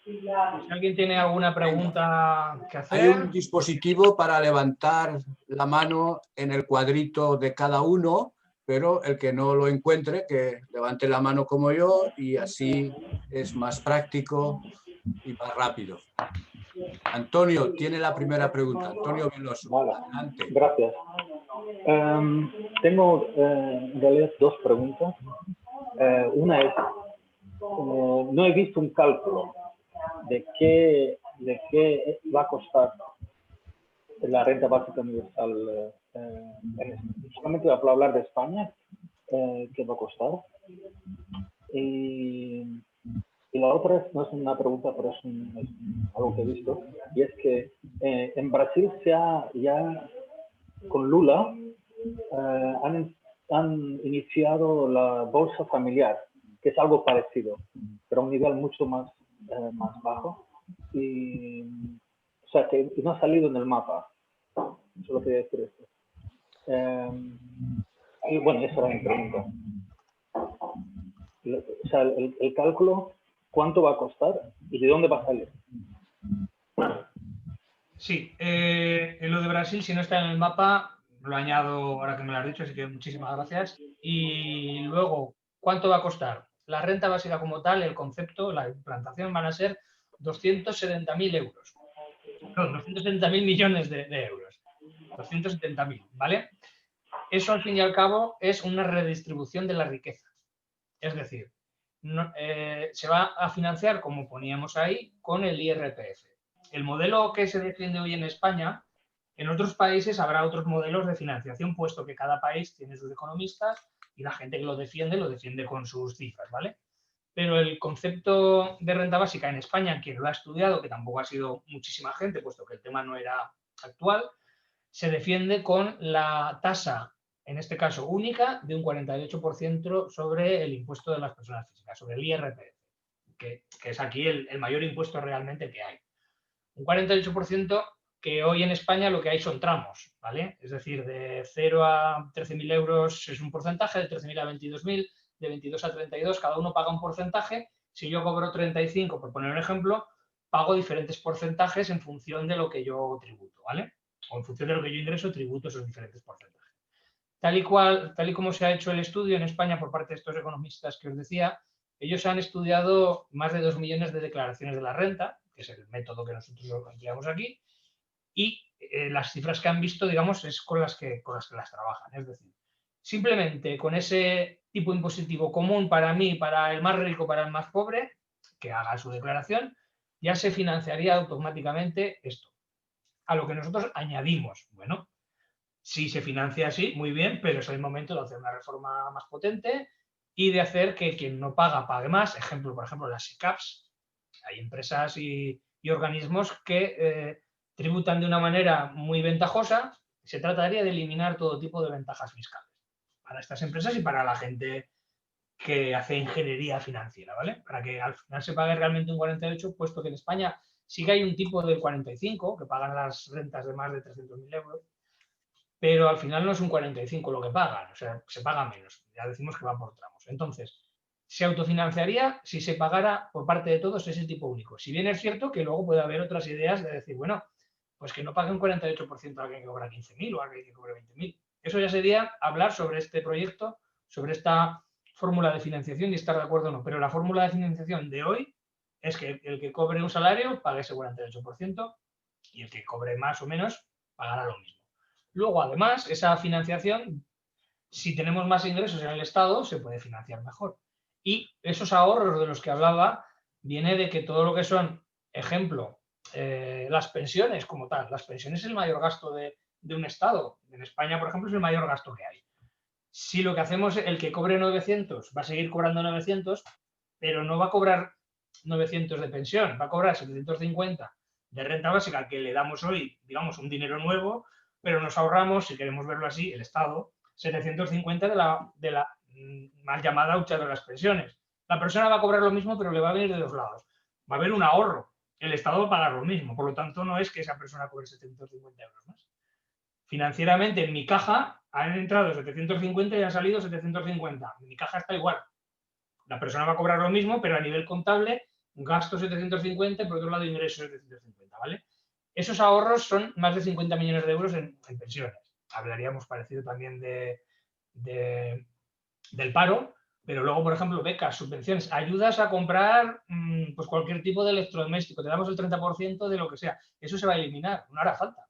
Si alguien tiene alguna pregunta que Hay un hacer. dispositivo para levantar la mano en el cuadrito de cada uno, pero el que no lo encuentre, que levante la mano como yo y así es más práctico y más rápido. Antonio tiene la primera pregunta. Antonio Veloso, Vale, adelante. gracias. Tengo en realidad dos preguntas. Una es, no he visto un cálculo de qué va a costar la renta básica universal. Solamente voy a hablar de España, qué va a costar. Y la otra no es una pregunta, pero es algo que he visto, y es que en Brasil ya con Lula han iniciado la bolsa familiar, que es algo parecido, pero a un nivel mucho más bajo. Y, o sea, que no ha salido en el mapa. Solo quería decir esto. Y bueno, esa era mi pregunta. O sea, el cálculo, ¿cuánto va a costar y de dónde va a salir? Sí, en lo de Brasil, si no está en el mapa, lo añado ahora que me lo has dicho, así que muchísimas gracias. Y luego, ¿cuánto va a costar? La renta básica como tal, el concepto, la implantación van a ser 270.000 euros. No, 270.000 millones de euros. 270.000, ¿vale? Eso al fin y al cabo es una redistribución de la riqueza. Es decir, se va a financiar, como poníamos ahí, con el IRPF. El modelo que se defiende hoy en España, en otros países habrá otros modelos de financiación, puesto que cada país tiene sus economistas y la gente que lo defiende con sus cifras, ¿vale? Pero el concepto de renta básica en España, quien lo ha estudiado, que tampoco ha sido muchísima gente, puesto que el tema no era actual, se defiende con la tasa, en este caso única, de un 48% sobre el impuesto de las personas físicas, sobre el IRPF, que es aquí el mayor impuesto realmente que hay. Un 48% que hoy en España lo que hay son tramos, ¿vale? Es decir, de 0 a 13.000 euros es un porcentaje, de 13.000 a 22.000, de 22 a 32, cada uno paga un porcentaje. Si yo cobro 35, por poner un ejemplo, pago diferentes porcentajes en función de lo que yo tributo, ¿vale? O en función de lo que yo ingreso, tributo esos diferentes porcentajes. Tal y como se ha hecho el estudio en España por parte de estos economistas que os decía, ellos han estudiado más de 2 millones de declaraciones de la renta, que es el método que nosotros empleamos aquí, y las cifras que han visto, digamos, es con las que las trabajan. Es decir, simplemente con ese tipo impositivo común para mí, para el más rico, para el más pobre, que haga su declaración, ya se financiaría automáticamente esto. A lo que nosotros añadimos, bueno, si se financia así, muy bien, pero es el momento de hacer una reforma más potente y de hacer que quien no paga pague más. Ejemplo, por ejemplo, las SICAPs. Hay empresas y organismos que tributan de una manera muy ventajosa. Se trataría de eliminar todo tipo de ventajas fiscales para estas empresas y para la gente que hace ingeniería financiera, ¿vale? Para que al final se pague realmente un 48, puesto que en España sí que hay un tipo del 45, que pagan las rentas de más de 300.000 euros, pero al final no es un 45 lo que pagan, o sea, se paga menos, ya decimos que va por tramos. Entonces, se autofinanciaría si se pagara por parte de todos ese tipo único. Si bien es cierto que luego puede haber otras ideas de decir, bueno, pues que no pague un 48% a alguien que cobra 15.000 o a alguien que cobra 20.000. Eso ya sería hablar sobre este proyecto, sobre esta fórmula de financiación y estar de acuerdo o no. Pero la fórmula de financiación de hoy es que el que cobre un salario pague ese 48% y el que cobre más o menos pagará lo mismo. Luego, además, esa financiación, si tenemos más ingresos en el Estado, se puede financiar mejor. Y esos ahorros de los que hablaba viene de que todo lo que son, ejemplo, las pensiones como tal. Las pensiones es el mayor gasto de un Estado. En España, por ejemplo, es el mayor gasto que hay. Si lo que hacemos, el que cobre 900 va a seguir cobrando 900, pero no va a cobrar 900 de pensión, va a cobrar 750 de renta básica que le damos hoy, digamos, un dinero nuevo, pero nos ahorramos, si queremos verlo así, el Estado, 750 de la mal llamada hucha de las pensiones. La persona va a cobrar lo mismo, pero le va a venir de dos lados. Va a haber un ahorro. El Estado va a pagar lo mismo. Por lo tanto, no es que esa persona cobre 750 euros más. Financieramente, en mi caja han entrado 750 y han salido 750. En mi caja está igual. La persona va a cobrar lo mismo, pero a nivel contable gasto 750 y por otro lado ingresos 750, ¿vale? Esos ahorros son más de 50 millones de euros en pensiones. Hablaríamos parecido también del paro, pero luego, por ejemplo, becas, subvenciones, ayudas a comprar pues cualquier tipo de electrodoméstico, te damos el 30% de lo que sea. Eso se va a eliminar, no hará falta.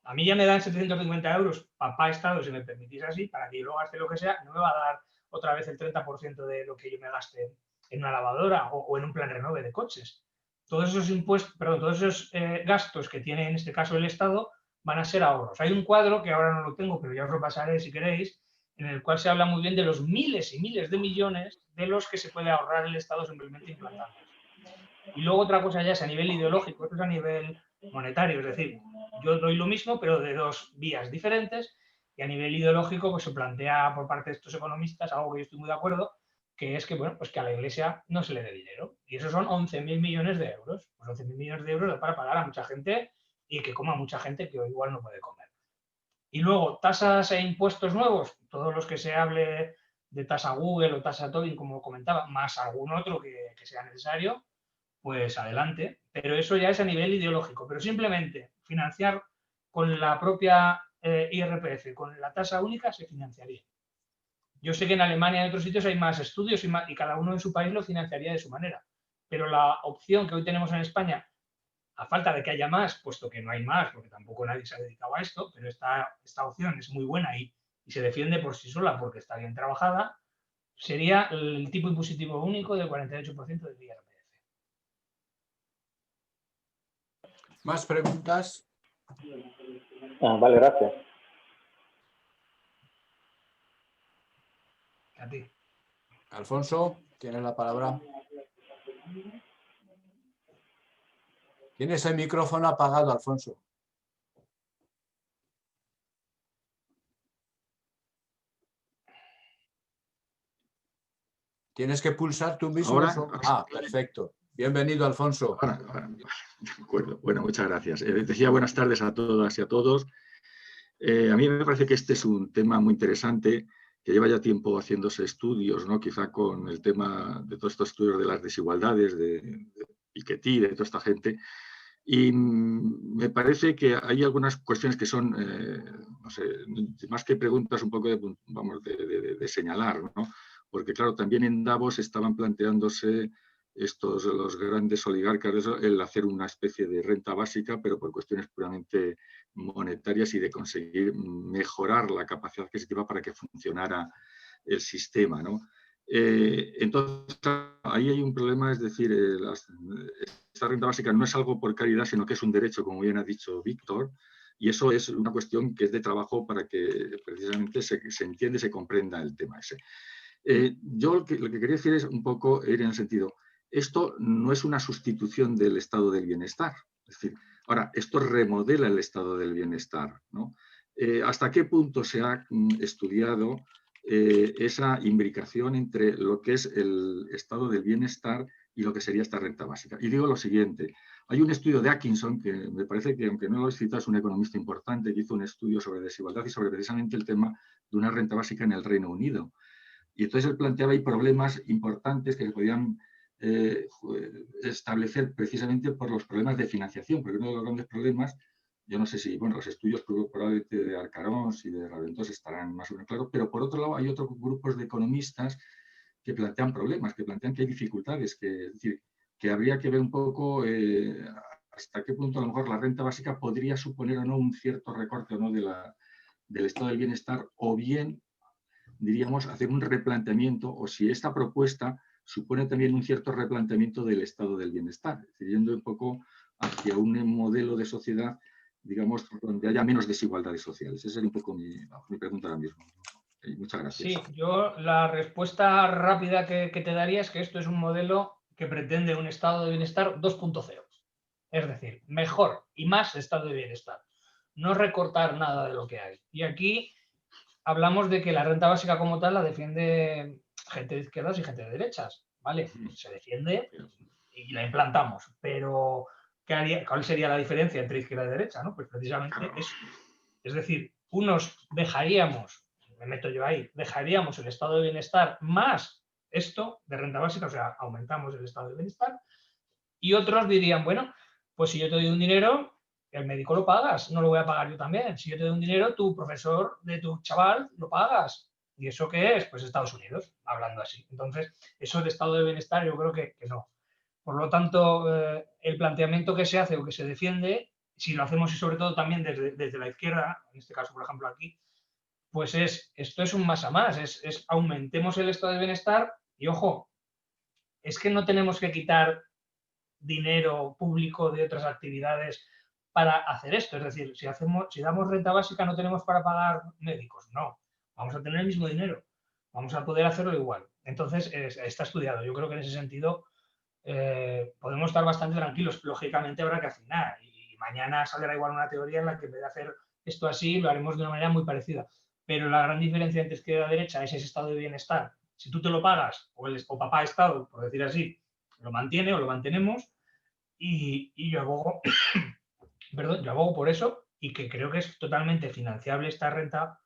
A mí ya me dan 750 euros, papá Estado, si me permitís así, para que yo lo gaste lo que sea, no me va a dar otra vez el 30% de lo que yo me gaste en una lavadora o en un plan renove de coches. Todos esos impuestos, perdón, todos esos gastos que tiene en este caso el Estado van a ser ahorros. Hay un cuadro que ahora no lo tengo, pero ya os lo pasaré si queréis, en el cual se habla muy bien de los miles y miles de millones de los que se puede ahorrar el Estado simplemente implantando. Y luego otra cosa ya es a nivel ideológico, esto es a nivel monetario, es decir, yo doy lo mismo, pero de dos vías diferentes, y a nivel ideológico pues se plantea por parte de estos economistas algo que yo estoy muy de acuerdo, que es que, bueno, pues que a la Iglesia no se le dé dinero. Y eso son 11.000 millones de euros. Pues 11.000 millones de euros para pagar a mucha gente y que coma mucha gente que igual no puede comer. Y luego, tasas e impuestos nuevos, todos los que se hable de tasa Google o tasa Tobin, como comentaba, más algún otro que sea necesario, pues adelante. Pero eso ya es a nivel ideológico. Pero simplemente financiar con la propia IRPF, con la tasa única, se financiaría. Yo sé que en Alemania y en otros sitios hay más estudios y cada uno en su país lo financiaría de su manera. Pero la opción que hoy tenemos en España, a falta de que haya más, puesto que no hay más, porque tampoco nadie se ha dedicado a esto, pero esta opción es muy buena y se defiende por sí sola porque está bien trabajada, sería el tipo impositivo único del 48% del IRPF. ¿Más preguntas? Vale, gracias. A ti. Alfonso, tienes la palabra. Tienes el micrófono apagado, Alfonso. Tienes que pulsar tú mismo. Ahora. Perfecto. Bienvenido, Alfonso. Ahora. De acuerdo. Bueno, muchas gracias. Decía buenas tardes a todas y a todos. A mí me parece que este es un tema muy interesante, que lleva ya tiempo haciéndose estudios, ¿no? Quizá con el tema de todos estos estudios de las desigualdades, de Piketty, de toda esta gente. Y me parece que hay algunas cuestiones que son, no sé, más que preguntas, un poco de señalar, ¿no? Porque claro, también en Davos estaban planteándose los grandes oligarcas, el hacer una especie de renta básica, pero por cuestiones puramente monetarias y de conseguir mejorar la capacidad adquisitiva para que funcionara el sistema, ¿no? Entonces, ahí hay un problema, es decir, esta renta básica no es algo por caridad, sino que es un derecho, como bien ha dicho Víctor, y eso es una cuestión que es de trabajo para que precisamente se entienda y se comprenda el tema ese. Yo lo que quería decir es un poco ir en el sentido, esto no es una sustitución del estado del bienestar, es decir, ahora, esto remodela el estado del bienestar, ¿no? ¿Hasta qué punto se ha estudiado esa imbricación entre lo que es el estado del bienestar y lo que sería esta renta básica? Y digo lo siguiente, hay un estudio de Atkinson, que me parece que, aunque no lo he citado, es un economista importante, que hizo un estudio sobre desigualdad y sobre precisamente el tema de una renta básica en el Reino Unido. Y entonces él planteaba ahí problemas importantes que se podían establecer precisamente por los problemas de financiación, porque uno de los grandes problemas, yo no sé si, bueno, los estudios probablemente de Arcarons y de Raventós estarán más o menos claros, pero por otro lado hay otros grupos de economistas que plantean problemas, que plantean que hay dificultades, es decir, que habría que ver un poco hasta qué punto a lo mejor la renta básica podría suponer o no un cierto recorte o no del estado del bienestar, o bien, diríamos, hacer un replanteamiento, o si esta propuesta supone también un cierto replanteamiento del estado del bienestar, es decir, yendo un poco hacia un modelo de sociedad, digamos, donde haya menos desigualdades sociales. Esa sería un poco mi pregunta ahora mismo. Muchas gracias. Sí, yo la respuesta rápida que te daría es que esto es un modelo que pretende un estado de bienestar 2.0. Es decir, mejor y más estado de bienestar. No recortar nada de lo que hay. Y aquí hablamos de que la renta básica como tal la defiende gente de izquierdas y gente de derechas, ¿vale? Se defiende y la implantamos, pero ¿cuál sería la diferencia entre izquierda y derecha? ¿No? Pues precisamente eso. Es decir, unos dejaríamos, me meto yo ahí, dejaríamos el estado de bienestar más esto de renta básica, o sea, aumentamos el estado de bienestar, Y otros dirían, bueno, pues si yo te doy un dinero, el médico lo pagas, no lo voy a pagar yo también. Si yo te doy un dinero, tu profesor de tu chaval lo pagas. ¿Y eso qué es? Pues Estados Unidos, hablando así. Entonces, eso de estado de bienestar yo creo que no. Por lo tanto, el planteamiento que se hace o que se defiende, si lo hacemos y sobre todo también desde la izquierda, en este caso, por ejemplo, aquí, pues esto es un más a más, es aumentemos el estado de bienestar y, ojo, es que no tenemos que quitar dinero público de otras actividades para hacer esto. Es decir, si damos renta básica no tenemos para pagar médicos, no. Vamos a tener el mismo dinero, vamos a poder hacerlo igual. Entonces, está estudiado. Yo creo que en ese sentido podemos estar bastante tranquilos. Lógicamente habrá que afinar y mañana saldrá igual una teoría en la que en vez de hacer esto así, lo haremos de una manera muy parecida. Pero la gran diferencia entre izquierda y derecha es ese estado de bienestar. Si tú te lo pagas, o papá Estado, por decir así, lo mantiene o lo mantenemos, y yo abogo, perdón, yo abogo por eso y que creo que es totalmente financiable esta renta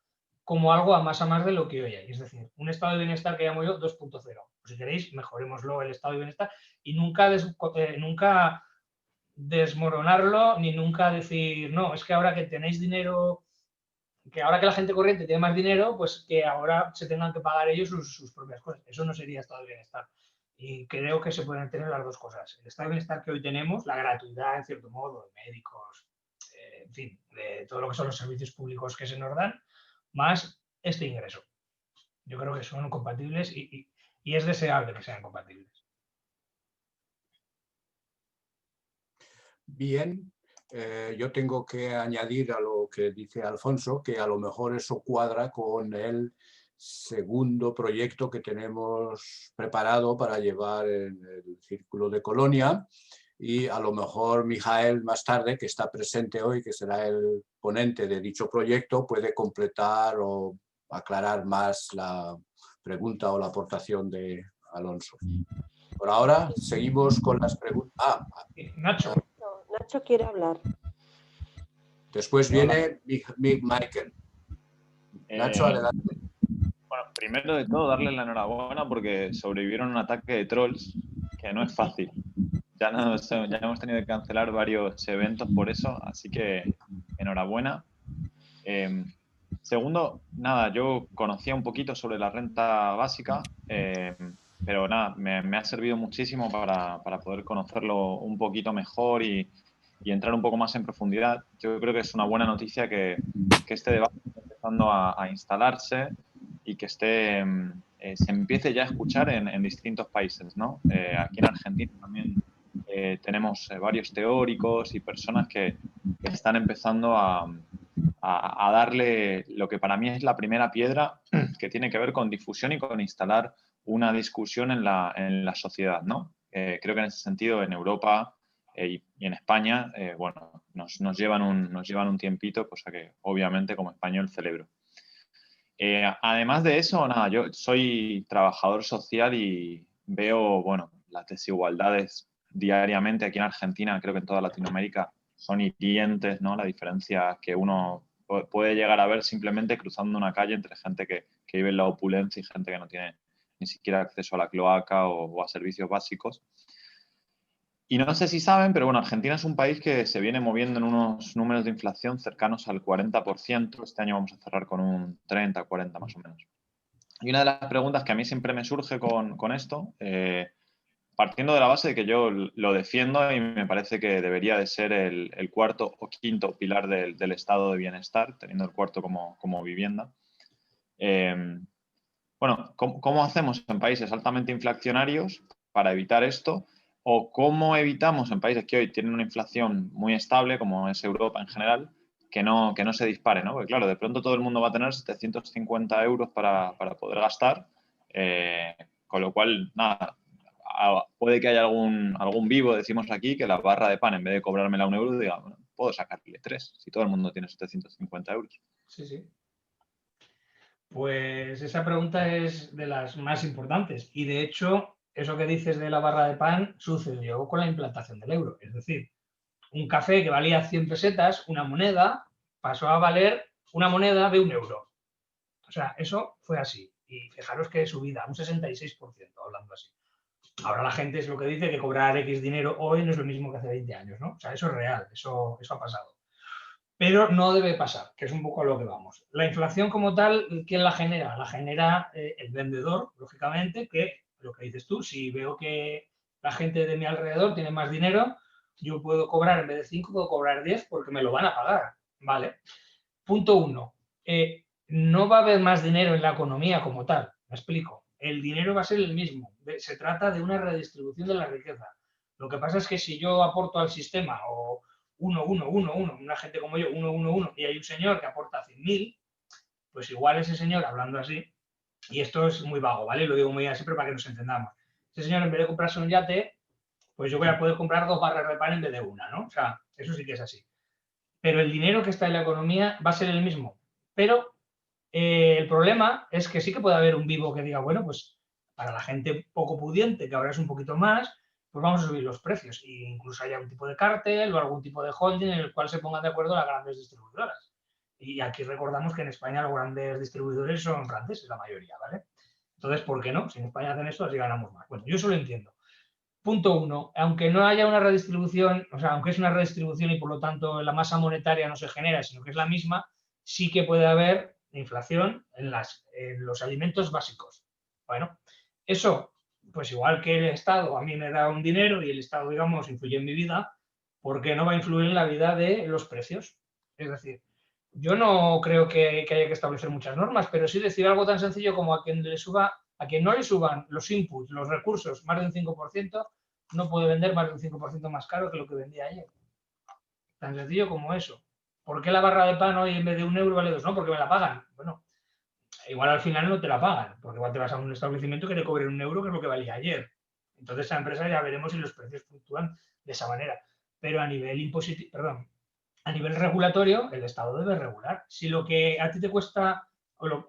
como algo a más de lo que hoy hay. Es decir, un estado de bienestar que llamo yo 2.0. Pues si queréis, mejorémoslo el estado de bienestar y nunca desmoronarlo ni nunca decir, no, es que ahora que tenéis dinero, que ahora que la gente corriente tiene más dinero, pues que ahora se tengan que pagar ellos sus propias cosas. Eso no sería estado de bienestar. Y creo que se pueden tener las dos cosas. El estado de bienestar que hoy tenemos, la gratuidad, en cierto modo, de médicos, en fin, de todo lo que son los servicios públicos que se nos dan, más este ingreso. Yo creo que son compatibles y es deseable que sean compatibles. Bien, yo tengo que añadir a lo que dice Alfonso, que a lo mejor eso cuadra con el segundo proyecto que tenemos preparado para llevar en el Círculo de Colonia, y a lo mejor Mijael más tarde, que está presente hoy, que será el ponente de dicho proyecto, puede completar o aclarar más la pregunta o la aportación de Alonso. Por ahora seguimos con las preguntas. Nacho. Nacho quiere hablar. Después viene Michael. Nacho, adelante. Bueno, primero de todo, darle la enhorabuena porque sobrevivieron a un ataque de trolls, que no es fácil. Ya hemos tenido que cancelar varios eventos por eso, así que enhorabuena. Segundo, nada, yo conocía un poquito sobre la renta básica, pero nada, me ha servido muchísimo para poder conocerlo un poquito mejor y entrar un poco más en profundidad. Yo creo que es una buena noticia que este debate esté empezando a instalarse y que se empiece ya a escuchar en distintos países, ¿no? Aquí en Argentina también tenemos varios teóricos y personas que están empezando a darle lo que para mí es la primera piedra, que tiene que ver con difusión y con instalar una discusión en la sociedad, ¿no? Creo que en ese sentido en Europa y en España, bueno, nos llevan un tiempito, cosa que obviamente como español celebro. Además de eso, nada, yo soy trabajador social y veo, bueno, las desigualdades diariamente aquí en Argentina, creo que en toda Latinoamérica, son hirientes, ¿no? La diferencia que uno puede llegar a ver simplemente cruzando una calle entre gente que vive en la opulencia y gente que no tiene ni siquiera acceso a la cloaca o a servicios básicos. Y no sé si saben, pero bueno, Argentina es un país que se viene moviendo en unos números de inflación cercanos al 40%. Este año vamos a cerrar con un 30, 40 más o menos. Y una de las preguntas que a mí siempre me surge con esto, partiendo de la base de que yo lo defiendo y me parece que debería de ser el cuarto o quinto pilar del estado de bienestar, teniendo el cuarto como vivienda. Bueno, ¿cómo hacemos en países altamente inflacionarios para evitar esto? ¿O cómo evitamos en países que hoy tienen una inflación muy estable, como es Europa en general, que no se dispare, ¿no? Porque claro, de pronto todo el mundo va a tener 750 euros para poder gastar, con lo cual, nada, puede que haya algún vivo, decimos aquí, que la barra de pan, en vez de cobrármela 1 euro, diga, bueno, puedo sacarle 3, si todo el mundo tiene 750 euros. Sí, sí. Pues esa pregunta es de las más importantes y de hecho eso que dices de la barra de pan sucedió con la implantación del euro. Es decir, un café que valía 100 pesetas, una moneda, pasó a valer una moneda de 1 euro. O sea, eso fue así. Y fijaros que subida, un 66%, hablando así. Ahora la gente es lo que dice, que cobrar X dinero hoy no es lo mismo que hace 20 años, ¿no? O sea, eso es real, eso ha pasado. Pero no debe pasar, que es un poco a lo que vamos. La inflación como tal, ¿quién la genera? La genera el vendedor, lógicamente, que lo que dices tú, si veo que la gente de mi alrededor tiene más dinero, yo puedo cobrar, en vez de 5, puedo cobrar 10 porque me lo van a pagar, ¿vale? Punto 1. No va a haber más dinero en la economía como tal, me explico. El dinero va a ser el mismo. Se trata de una redistribución de la riqueza. Lo que pasa es que si yo aporto al sistema o 1, 1, 1, 1, una gente como yo, 1, 1, 1, y hay un señor que aporta 100.000, pues igual ese señor, hablando así, y esto es muy vago, ¿vale? Lo digo muy así, pero para que nos entendamos. Ese señor, en vez de comprarse un yate, pues yo voy a poder comprar 2 barras de pan en vez de una, ¿no? O sea, eso sí que es así. Pero el dinero que está en la economía va a ser el mismo. Pero el problema es que sí que puede haber un vivo que diga, bueno, pues para la gente poco pudiente, que ahora es un poquito más, pues vamos a subir los precios. E incluso haya un tipo de cártel o algún tipo de holding en el cual se pongan de acuerdo las grandes distribuidoras. Y aquí recordamos que en España los grandes distribuidores son franceses, la mayoría, ¿vale? Entonces, ¿por qué no? Si en España hacen esto, así ganamos más. Bueno, yo eso lo entiendo. Punto 1. Aunque no haya una redistribución, o sea, aunque es una redistribución y por lo tanto la masa monetaria no se genera, sino que es la misma, sí que puede haber inflación en los alimentos básicos. Bueno, eso, pues igual que el Estado a mí me da un dinero y el Estado, digamos, influye en mi vida, ¿por qué no va a influir en la vida de los precios? Es decir, yo no creo que haya que establecer muchas normas, pero sí decir algo tan sencillo como a quien no le suban los inputs, los recursos, más de un 5%, no puede vender más de un 5% más caro que lo que vendía ayer. Tan sencillo como eso. ¿Por qué la barra de pan hoy en vez de 1 euro vale 2? No, porque me la pagan. Bueno, igual al final no te la pagan, porque igual te vas a un establecimiento que te cobren 1 euro, que es lo que valía ayer. Entonces, esa empresa ya veremos si los precios fluctúan de esa manera. Pero a nivel impositivo, perdón, a nivel regulatorio, el Estado debe regular. Si lo que a ti te cuesta,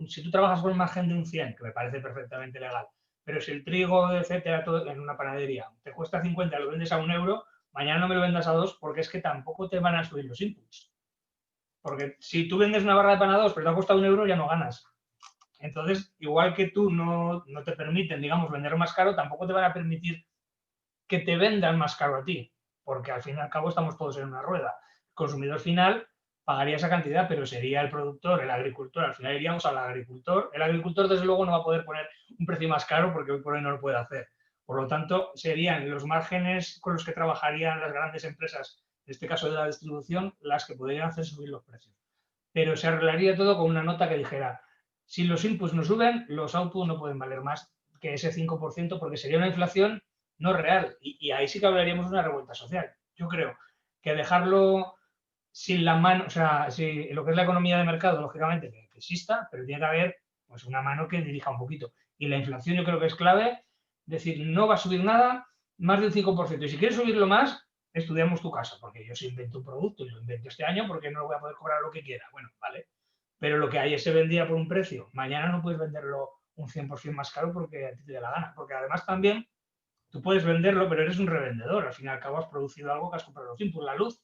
si tú trabajas con un margen de un 100, que me parece perfectamente legal, pero si el trigo, etcétera, todo en una panadería te cuesta 50, lo vendes a 1 euro, mañana no me lo vendas a 2 porque es que tampoco te van a subir los inputs. Porque si tú vendes una barra de pan a 2, pero te ha costado 1 euro, ya no ganas. Entonces, igual que tú no te permiten, digamos, vender más caro, tampoco te van a permitir que te vendan más caro a ti, porque al fin y al cabo estamos todos en una rueda. El consumidor final pagaría esa cantidad, pero sería el productor, el agricultor, al final iríamos al agricultor. El agricultor, desde luego, no va a poder poner un precio más caro porque hoy por hoy no lo puede hacer. Por lo tanto, serían los márgenes con los que trabajarían las grandes empresas, en este caso de la distribución, las que podrían hacer subir los precios. Pero se arreglaría todo con una nota que dijera, si los inputs no suben, los outputs no pueden valer más que ese 5%, porque sería una inflación no real. Y ahí sí que hablaríamos de una revuelta social. Yo creo que dejarlo sin la mano, o sea, si lo que es la economía de mercado, lógicamente, que exista, pero tiene que haber pues, una mano que dirija un poquito. Y la inflación yo creo que es clave, decir, no va a subir nada más del 5%. Y si quieres subirlo más, estudiamos tu caso, porque yo si invento un producto y lo invento este año, porque no lo voy a poder cobrar lo que quiera. Bueno, vale. Pero lo que ayer se vendía por un precio, mañana no puedes venderlo un 100% más caro porque a ti te dé la gana. Porque además también tú puedes venderlo, pero eres un revendedor. Al fin y al cabo has producido algo que has comprado los inputs. La luz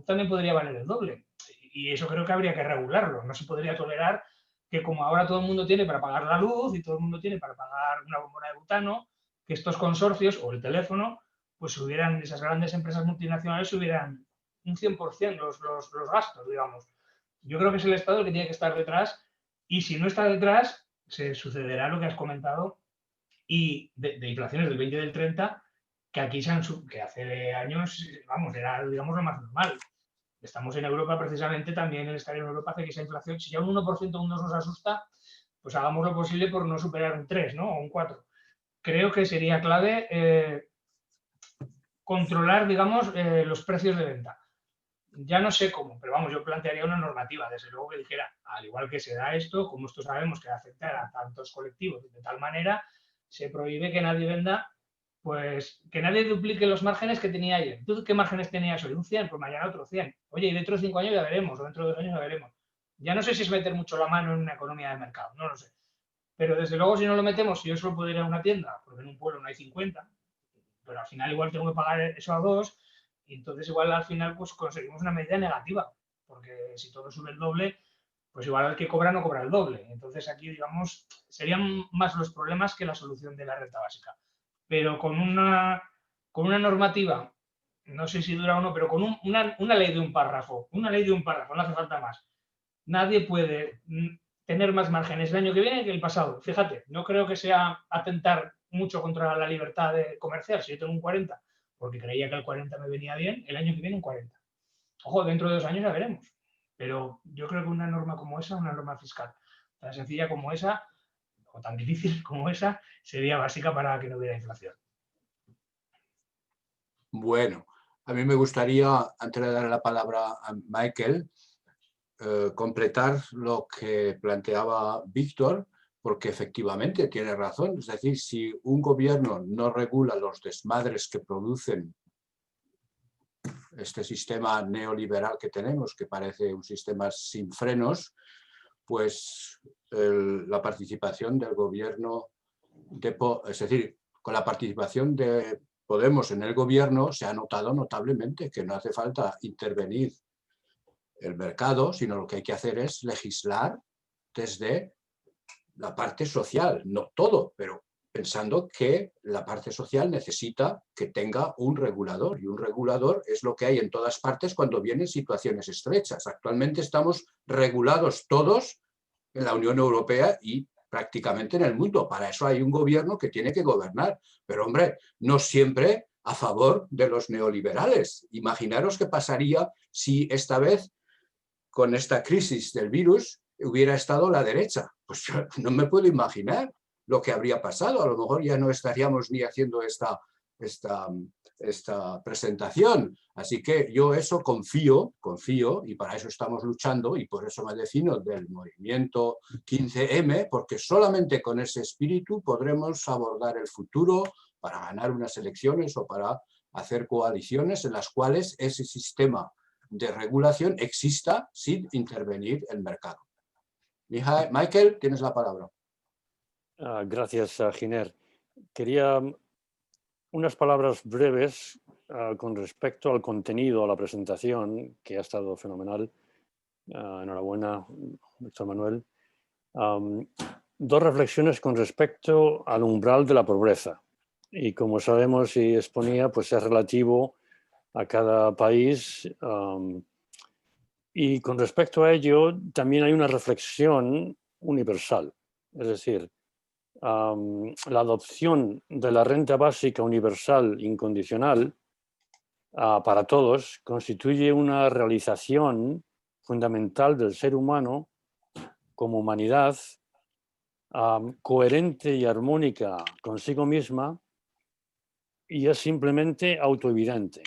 también podría valer el doble. Y eso creo que habría que regularlo. No se podría tolerar que como ahora todo el mundo tiene para pagar la luz y todo el mundo tiene para pagar una bombona de butano, que estos consorcios o el teléfono, pues subieran, esas grandes empresas multinacionales subieran un 100% los gastos, digamos. Yo creo que es el Estado el que tiene que estar detrás y si no está detrás, se sucederá lo que has comentado y de inflaciones del 20 y del 30, que aquí que hace años, vamos, era, digamos, lo más normal. Estamos en Europa, precisamente, también el estar en Europa hace que esa inflación, si ya un 1% aún nos asusta, pues hagamos lo posible por no superar un 3, ¿no? O un 4. Creo que sería clave controlar, digamos, los precios de venta. Ya no sé cómo, pero vamos, yo plantearía una normativa, desde luego que dijera, al igual que se da esto, como esto sabemos que afecta a tantos colectivos de tal manera, se prohíbe que nadie venda, pues que nadie duplique los márgenes que tenía ayer. ¿Tú qué márgenes tenías hoy? Un 100, pues mañana otro 100. Oye, y dentro de 5 años ya veremos, o dentro de 2 años ya veremos. Ya no sé si es meter mucho la mano en una economía de mercado, no lo sé. Pero desde luego si no lo metemos, si yo solo puedo ir a una tienda, porque en un pueblo no hay 50, pero al final igual tengo que pagar eso a 2, y entonces igual al final pues conseguimos una medida negativa, porque si todo sube el doble, pues igual el que cobra no cobra el doble. Entonces aquí, digamos, serían más los problemas que la solución de la renta básica. pero con una normativa, no sé si dura o no, pero con una ley de un párrafo, no hace falta más. Nadie puede tener más márgenes el año que viene que el pasado. Fíjate, no creo que sea atentar mucho contra la libertad comercial. Si yo tengo un 40, porque creía que el 40 me venía bien, el año que viene un 40. Ojo, dentro de 2 años ya veremos. Pero yo creo que una norma como esa, una norma fiscal tan sencilla como esa, o tan difícil como esa, sería básica para que no hubiera inflación. Bueno, a mí me gustaría, antes de dar la palabra a Michael, completar lo que planteaba Víctor, porque efectivamente tiene razón. Es decir, si un gobierno no regula los desmadres que producen este sistema neoliberal que tenemos, que parece un sistema sin frenos, pues la participación del gobierno, es decir, con la participación de Podemos en el gobierno se ha notado notablemente que no hace falta intervenir el mercado, sino lo que hay que hacer es legislar desde la parte social, no todo, pero pensando que la parte social necesita que tenga un regulador, y un regulador es lo que hay en todas partes cuando vienen situaciones estrechas. Actualmente estamos regulados todos en la Unión Europea y prácticamente en el mundo. Para eso hay un gobierno que tiene que gobernar. Pero, hombre, no siempre a favor de los neoliberales. Imaginaros qué pasaría si esta vez, con esta crisis del virus, hubiera estado la derecha. Pues yo no me puedo imaginar lo que habría pasado. A lo mejor ya no estaríamos ni haciendo esta presentación. Así que yo eso confío, y para eso estamos luchando, y por eso me defino del movimiento 15M, porque solamente con ese espíritu podremos abordar el futuro para ganar unas elecciones o para hacer coaliciones en las cuales ese sistema de regulación exista sin intervenir el mercado. Michael, tienes la palabra. Gracias, Giner. Quería unas palabras breves con respecto al contenido, a la presentación, que ha estado fenomenal. Enhorabuena, Víctor Manuel. 2 reflexiones con respecto al umbral de la pobreza. Y como sabemos y exponía, pues es relativo a cada país. Y con respecto a ello, también hay una reflexión universal. Es decir, la adopción de la renta básica universal incondicional para todos constituye una realización fundamental del ser humano como humanidad, coherente y armónica consigo misma, y es simplemente autoevidente.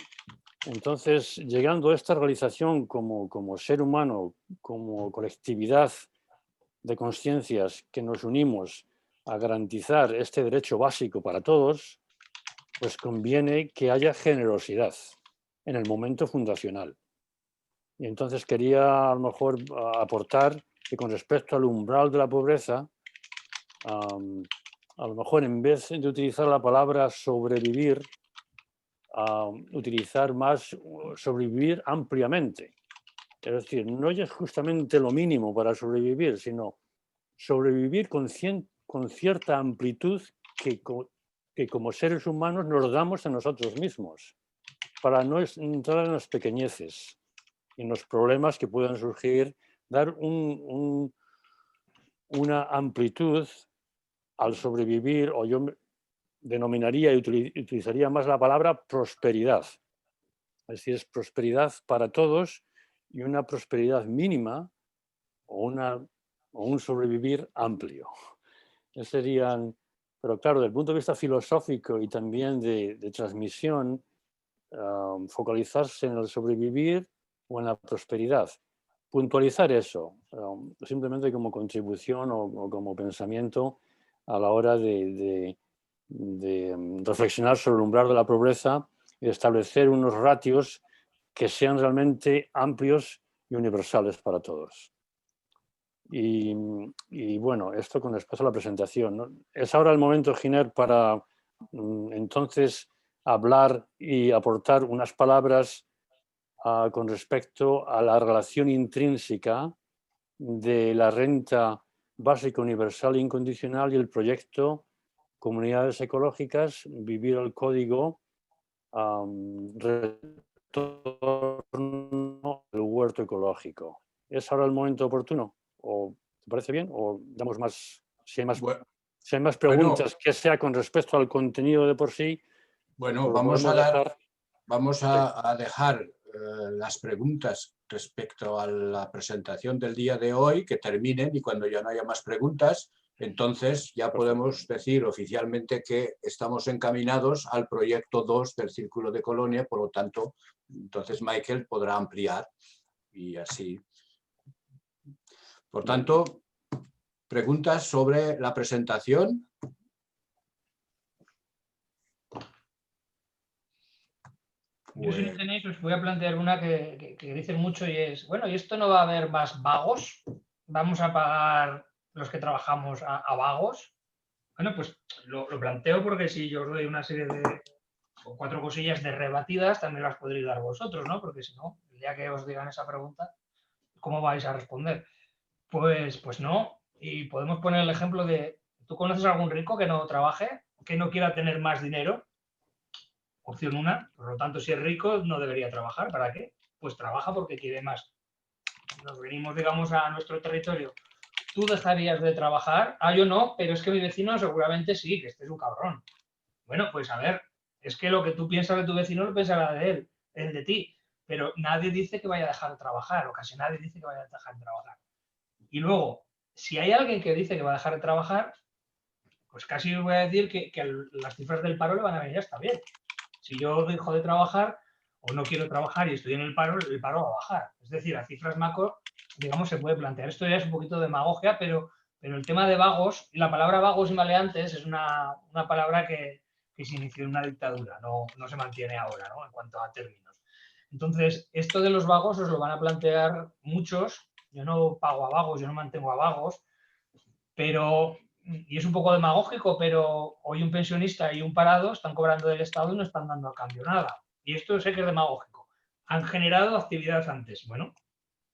Entonces, llegando a esta realización como ser humano, como colectividad de conciencias que nos unimos a garantizar este derecho básico para todos, pues conviene que haya generosidad en el momento fundacional. Y entonces quería a lo mejor aportar que con respecto al umbral de la pobreza, a lo mejor en vez de utilizar la palabra sobrevivir, utilizar más sobrevivir ampliamente. Es decir, no es justamente lo mínimo para sobrevivir, sino sobrevivir con cierta amplitud que como seres humanos nos damos a nosotros mismos, para no entrar en las pequeñeces, en los problemas que puedan surgir, dar una amplitud al sobrevivir, o yo denominaría y utilizaría más la palabra prosperidad. Es decir, es prosperidad para todos y una prosperidad mínima o un sobrevivir amplio. Serían, pero claro, desde el punto de vista filosófico y también de transmisión, focalizarse en el sobrevivir o en la prosperidad. Puntualizar eso, simplemente como contribución o como pensamiento a la hora de reflexionar sobre el umbral de la pobreza y de establecer unos ratios que sean realmente amplios y universales para todos. Y bueno, esto con respecto a la presentación, ¿no? Es ahora el momento, Giner, para entonces hablar y aportar unas palabras con respecto a la relación intrínseca de la renta básica universal e incondicional y el proyecto comunidades ecológicas, vivir el código retorno al huerto ecológico. ¿Es ahora el momento oportuno? ¿O te parece bien? ¿O damos más, si hay más, Bueno, si hay más preguntas, que sea con respecto al contenido de por sí? bueno, lo vamos podemos a dejar. dejar las preguntas respecto a la presentación del día de hoy, que terminen, y cuando ya no haya más preguntas, entonces ya podemos decir oficialmente que estamos encaminados al proyecto 2 del Círculo de Colonia, por lo tanto, entonces Michael podrá ampliar y así. Por tanto, preguntas sobre la presentación. Yo, si no tenéis, os voy a plantear una que dicen mucho y es, bueno, ¿y esto no va a haber más vagos? ¿Vamos a pagar los que trabajamos a vagos? Bueno, pues lo planteo porque si yo os doy una serie de 4 cosillas de rebatidas, también las podréis dar vosotros, ¿no? Porque si no, el día que os digan esa pregunta, ¿cómo vais a responder? Pues no. Y podemos poner el ejemplo de, ¿tú conoces a algún rico que no trabaje, que no quiera tener más dinero? Opción 1, por lo tanto, si es rico, no debería trabajar. ¿Para qué? Pues trabaja porque quiere más. Nos venimos, digamos, a nuestro territorio. ¿Tú dejarías de trabajar? Ah, yo no, pero es que mi vecino seguramente sí, que este es un cabrón. Bueno, pues a ver, es que lo que tú piensas de tu vecino lo pensará de él de ti. Pero nadie dice que vaya a dejar de trabajar, o casi nadie dice que vaya a dejar de trabajar. Y luego, si hay alguien que dice que va a dejar de trabajar, pues casi os voy a decir que las cifras del paro le van a venir hasta bien. Si yo dejo de trabajar o no quiero trabajar y estoy en el paro va a bajar. Es decir, a cifras macro, digamos, se puede plantear. Esto ya es un poquito de demagogia, pero el tema de vagos, y la palabra vagos y maleantes es una palabra que se inició en una dictadura, no se mantiene ahora, ¿no? En cuanto a términos. Entonces, esto de los vagos os lo van a plantear muchos. Yo no pago a vagos, yo no mantengo a vagos, pero, y es un poco demagógico, pero hoy un pensionista y un parado están cobrando del Estado y no están dando a cambio nada. Y esto sé que es demagógico. Han generado actividad antes, bueno,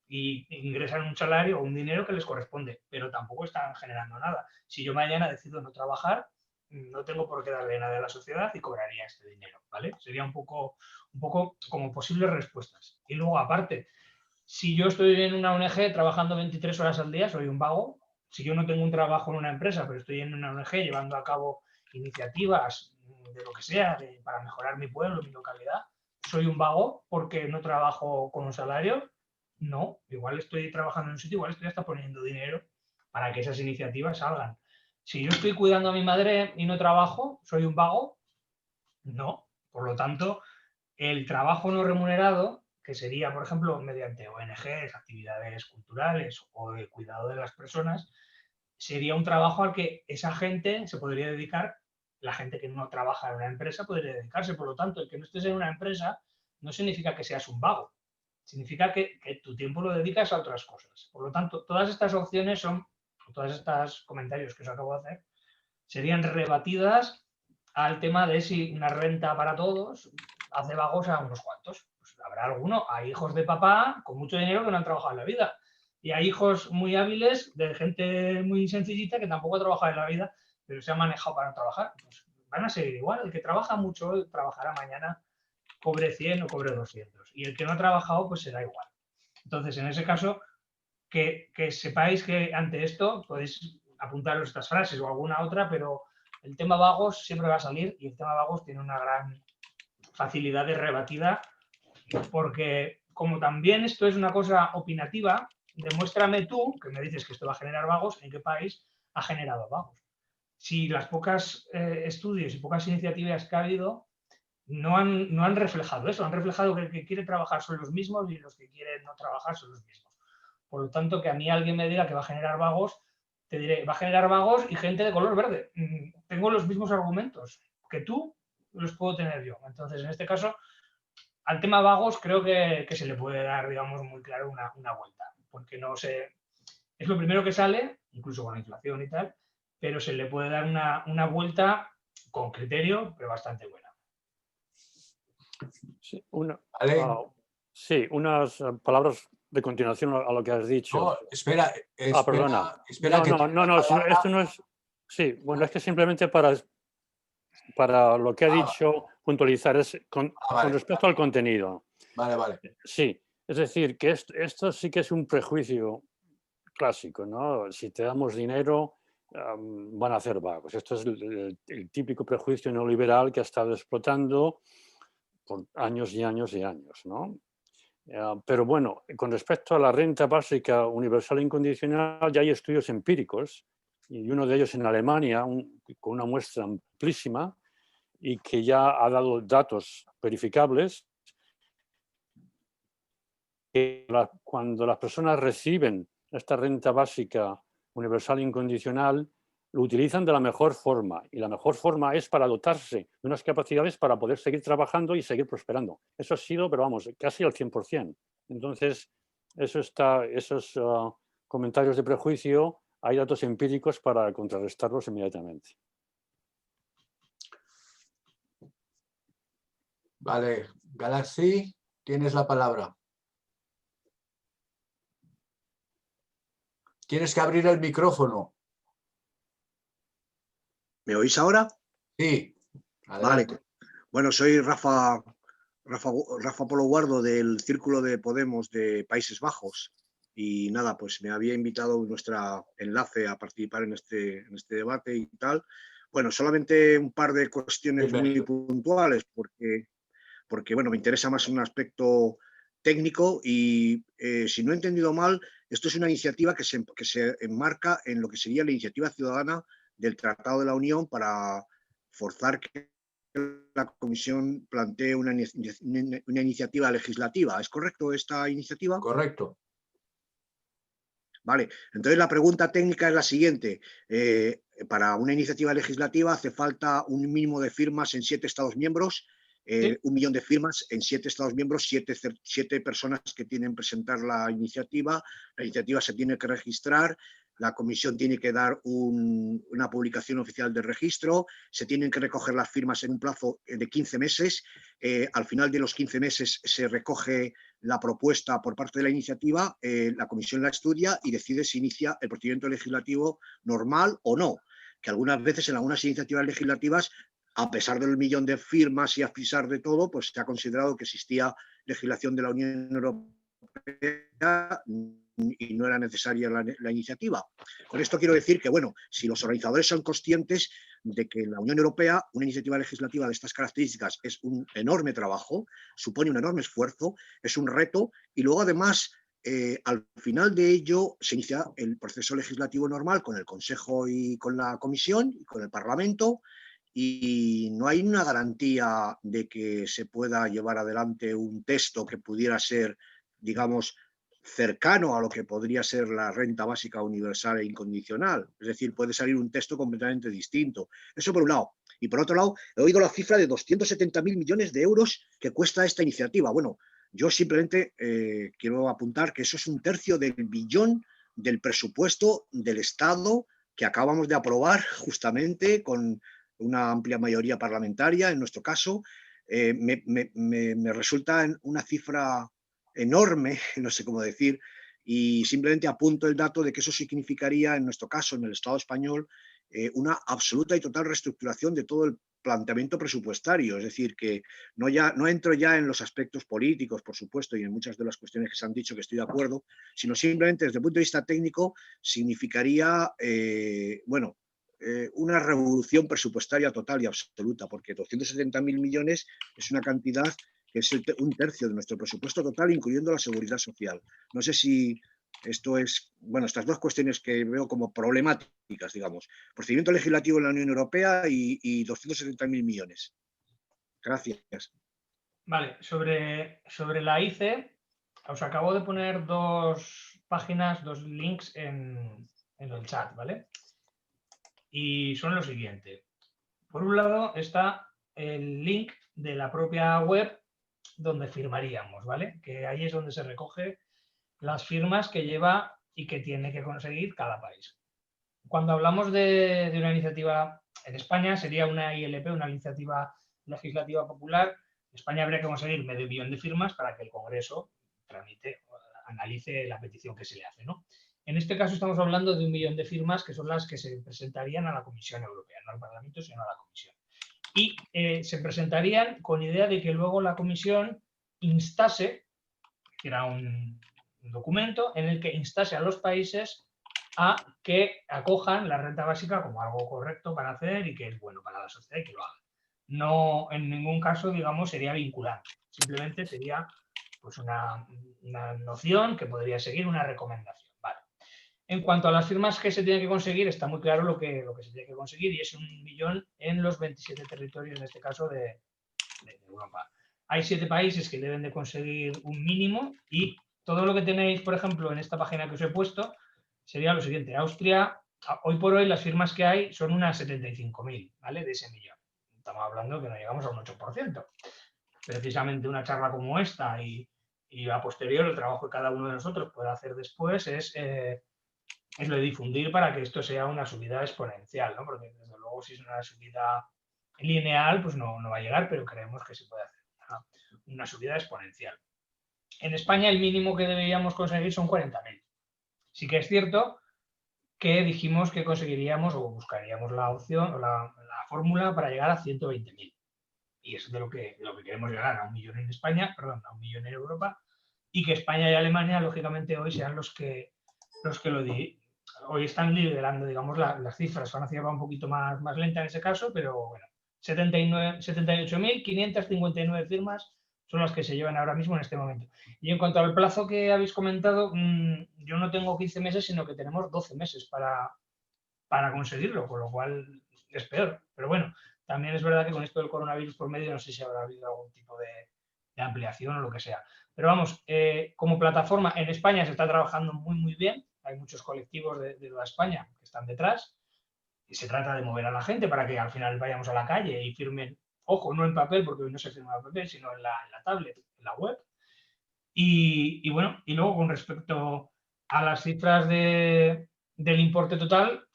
y ingresan un salario o un dinero que les corresponde, pero tampoco están generando nada. Si yo mañana decido no trabajar, no tengo por qué darle nada a la sociedad y cobraría este dinero, ¿vale? Sería un poco como posibles respuestas. Y luego, aparte, si yo estoy en una ONG trabajando 23 horas al día, soy un vago. Si yo no tengo un trabajo en una empresa, pero estoy en una ONG llevando a cabo iniciativas de lo que sea para mejorar mi pueblo, mi localidad, ¿soy un vago porque no trabajo con un salario? No, igual estoy trabajando en un sitio, igual estoy hasta poniendo dinero para que esas iniciativas salgan. Si yo estoy cuidando a mi madre y no trabajo, ¿soy un vago? No. Por lo tanto, el trabajo no remunerado, que sería, por ejemplo, mediante ONGs, actividades culturales o de cuidado de las personas, sería un trabajo al que esa gente se podría dedicar, la gente que no trabaja en una empresa podría dedicarse. Por lo tanto, el que no estés en una empresa no significa que seas un vago, significa que tu tiempo lo dedicas a otras cosas. Por lo tanto, todas estas opciones todos estos comentarios que os acabo de hacer, serían rebatidas al tema de si una renta para todos hace vagos a unos cuantos. Pues habrá alguno, hay hijos de papá con mucho dinero que no han trabajado en la vida. Y hay hijos muy hábiles de gente muy sencillita que tampoco ha trabajado en la vida, pero se ha manejado para no trabajar. Pues van a seguir igual. El que trabaja mucho trabajará mañana, cobre 100 o cobre 200. Y el que no ha trabajado, pues será igual. Entonces, en ese caso, que sepáis que ante esto podéis apuntaros estas frases o alguna otra, pero el tema vagos siempre va a salir y el tema vagos tiene una gran facilidad de rebatida, porque como también esto es una cosa opinativa, demuéstrame tú, que me dices que esto va a generar vagos, en qué país ha generado vagos. Si las pocas estudios y pocas iniciativas que ha habido no han reflejado eso, han reflejado que el que quiere trabajar son los mismos y los que quieren no trabajar son los mismos. Por lo tanto, que a mí alguien me diga que va a generar vagos, te diré, va a generar vagos y gente de color verde. Tengo los mismos argumentos que tú, los puedo tener yo. Entonces, en este caso, al tema vagos creo que se le puede dar, digamos, muy claro una vuelta, porque no sé, es lo primero que sale, incluso con la inflación y tal, pero se le puede dar una vuelta con criterio, pero bastante buena. Sí, ¿Vale? sí, unas palabras de continuación a lo que has dicho. No, perdona. No, esto no es... Sí, bueno, es que simplemente para para lo que ha dicho, puntualizar, es con vale. respecto al contenido. Vale. Sí, es decir, que esto sí que es un prejuicio clásico, ¿no? Si te damos dinero, van a hacer vagos. Esto es el típico prejuicio neoliberal que ha estado explotando por años y años y años, ¿no? Pero bueno, con respecto a la renta básica universal incondicional, ya hay estudios empíricos, y uno de ellos en Alemania, con una muestra amplísima, y que ya ha dado datos verificables, que cuando las personas reciben esta renta básica universal incondicional, lo utilizan de la mejor forma, y la mejor forma es para dotarse de unas capacidades para poder seguir trabajando y seguir prosperando. Eso ha sido, pero vamos, casi al 100%. Entonces, esos comentarios de prejuicio, hay datos empíricos para contrarrestarlos inmediatamente. Vale, Galaxy, tienes la palabra. Tienes que abrir el micrófono. ¿Me oís ahora? Sí. Adelante. Vale. Bueno, soy Rafa Polo Guardo del Círculo de Podemos de Países Bajos. Y nada, pues me había invitado nuestra enlace a participar en este debate y tal. Bueno, solamente un par de cuestiones muy puntuales, porque bueno, me interesa más un aspecto técnico y si no he entendido mal, esto es una iniciativa que se enmarca en lo que sería la iniciativa ciudadana del Tratado de la Unión para forzar que la Comisión plantee una iniciativa legislativa. ¿Es correcto esta iniciativa? Correcto. Vale, entonces la pregunta técnica es la siguiente. Para una iniciativa legislativa hace falta un mínimo de firmas en 7 Estados miembros, Sí. 1 millón de firmas en 7 Estados miembros, 7 personas que tienen que presentar la iniciativa se tiene que registrar, la Comisión tiene que dar una publicación oficial de registro, se tienen que recoger las firmas en un plazo de 15 meses, al final de los 15 meses se recoge la propuesta por parte de la iniciativa, la Comisión la estudia y decide si inicia el procedimiento legislativo normal o no, que algunas veces en algunas iniciativas legislativas, a pesar del millón de firmas y a pesar de todo, pues se ha considerado que existía legislación de la Unión Europea y no era necesaria la iniciativa. Con esto quiero decir que, bueno, si los organizadores son conscientes de que en la Unión Europea una iniciativa legislativa de estas características es un enorme trabajo, supone un enorme esfuerzo, es un reto, y luego además al final de ello se inicia el proceso legislativo normal con el Consejo y con la Comisión y con el Parlamento, y no hay una garantía de que se pueda llevar adelante un texto que pudiera ser, digamos, cercano a lo que podría ser la renta básica universal e incondicional. Es decir, puede salir un texto completamente distinto. Eso por un lado. Y por otro lado, he oído la cifra de 270.000 millones de euros que cuesta esta iniciativa. Bueno, yo simplemente quiero apuntar que eso es 1/3 del billón del presupuesto del Estado que acabamos de aprobar justamente con una amplia mayoría parlamentaria, en nuestro caso. Me resulta una cifra enorme, no sé cómo decir, y simplemente apunto el dato de que eso significaría, en nuestro caso, en el Estado español, una absoluta y total reestructuración de todo el planteamiento presupuestario. Es decir, que no entro ya en los aspectos políticos, por supuesto, y en muchas de las cuestiones que se han dicho que estoy de acuerdo, sino simplemente desde el punto de vista técnico significaría, una revolución presupuestaria total y absoluta, porque 270.000 millones es una cantidad que es 1/3 de nuestro presupuesto total, incluyendo la seguridad social. No sé si esto es, bueno, estas dos cuestiones que veo como problemáticas, digamos. Procedimiento legislativo en la Unión Europea y 270.000 millones. Gracias. Vale, sobre la ICE, os acabo de poner 2 páginas, 2 links en el chat, ¿vale? Y son lo siguiente. Por un lado está el link de la propia web donde firmaríamos, ¿vale? Que ahí es donde se recoge las firmas que lleva y que tiene que conseguir cada país. Cuando hablamos de una iniciativa en España, sería una ILP, una iniciativa legislativa popular. En España habría que conseguir medio millón de firmas para que el Congreso tramite, analice la petición que se le hace, ¿no? En este caso estamos hablando de 1 millón de firmas, que son las que se presentarían a la Comisión Europea, no al Parlamento, sino a la Comisión. y se presentarían con idea de que luego la comisión instase, que era un documento en el que instase a los países a que acojan la renta básica como algo correcto para hacer y que es bueno para la sociedad y que lo hagan. No, en ningún caso, digamos, sería vinculante. Simplemente sería pues una noción que podría seguir una recomendación. Vale. En cuanto a las firmas que se tienen que conseguir, está muy claro lo que se tiene que conseguir y es 1 millón en los 27 territorios, en este caso, de Europa. Hay 7 países que deben de conseguir un mínimo y todo lo que tenéis, por ejemplo, en esta página que os he puesto, sería lo siguiente. Austria, hoy por hoy las firmas que hay son unas 75.000, ¿vale? De ese millón. Estamos hablando que no llegamos a un 8%. Precisamente una charla como esta y a posterior el trabajo que cada uno de nosotros pueda hacer después es lo de difundir para que esto sea una subida exponencial, ¿no? Porque desde luego si es una subida lineal, pues no va a llegar, pero creemos que se puede hacer una subida exponencial. En España el mínimo que deberíamos conseguir son 40.000. Sí que es cierto que dijimos que conseguiríamos o buscaríamos la opción o la fórmula para llegar a 120.000. Y eso es de lo que queremos llegar, a 1 millón en España, perdón, a 1 millón en Europa, y que España y Alemania, lógicamente, hoy sean los que hoy están liderando, digamos, las cifras. Francia va un poquito más lenta en ese caso, pero bueno, 78.559 firmas son las que se llevan ahora mismo en este momento. Y en cuanto al plazo que habéis comentado, yo no tengo 15 meses, sino que tenemos 12 meses para conseguirlo, con lo cual es peor. Pero bueno, también es verdad que con esto del coronavirus por medio no sé si habrá habido algún tipo de ampliación o lo que sea. Pero vamos, como plataforma en España se está trabajando muy bien. Hay muchos colectivos de toda España que están detrás y se trata de mover a la gente para que al final vayamos a la calle y firmen, ojo, no en papel, porque hoy no se firma en papel, sino en la tablet, en la web. Y bueno, y luego con respecto a las cifras del importe total,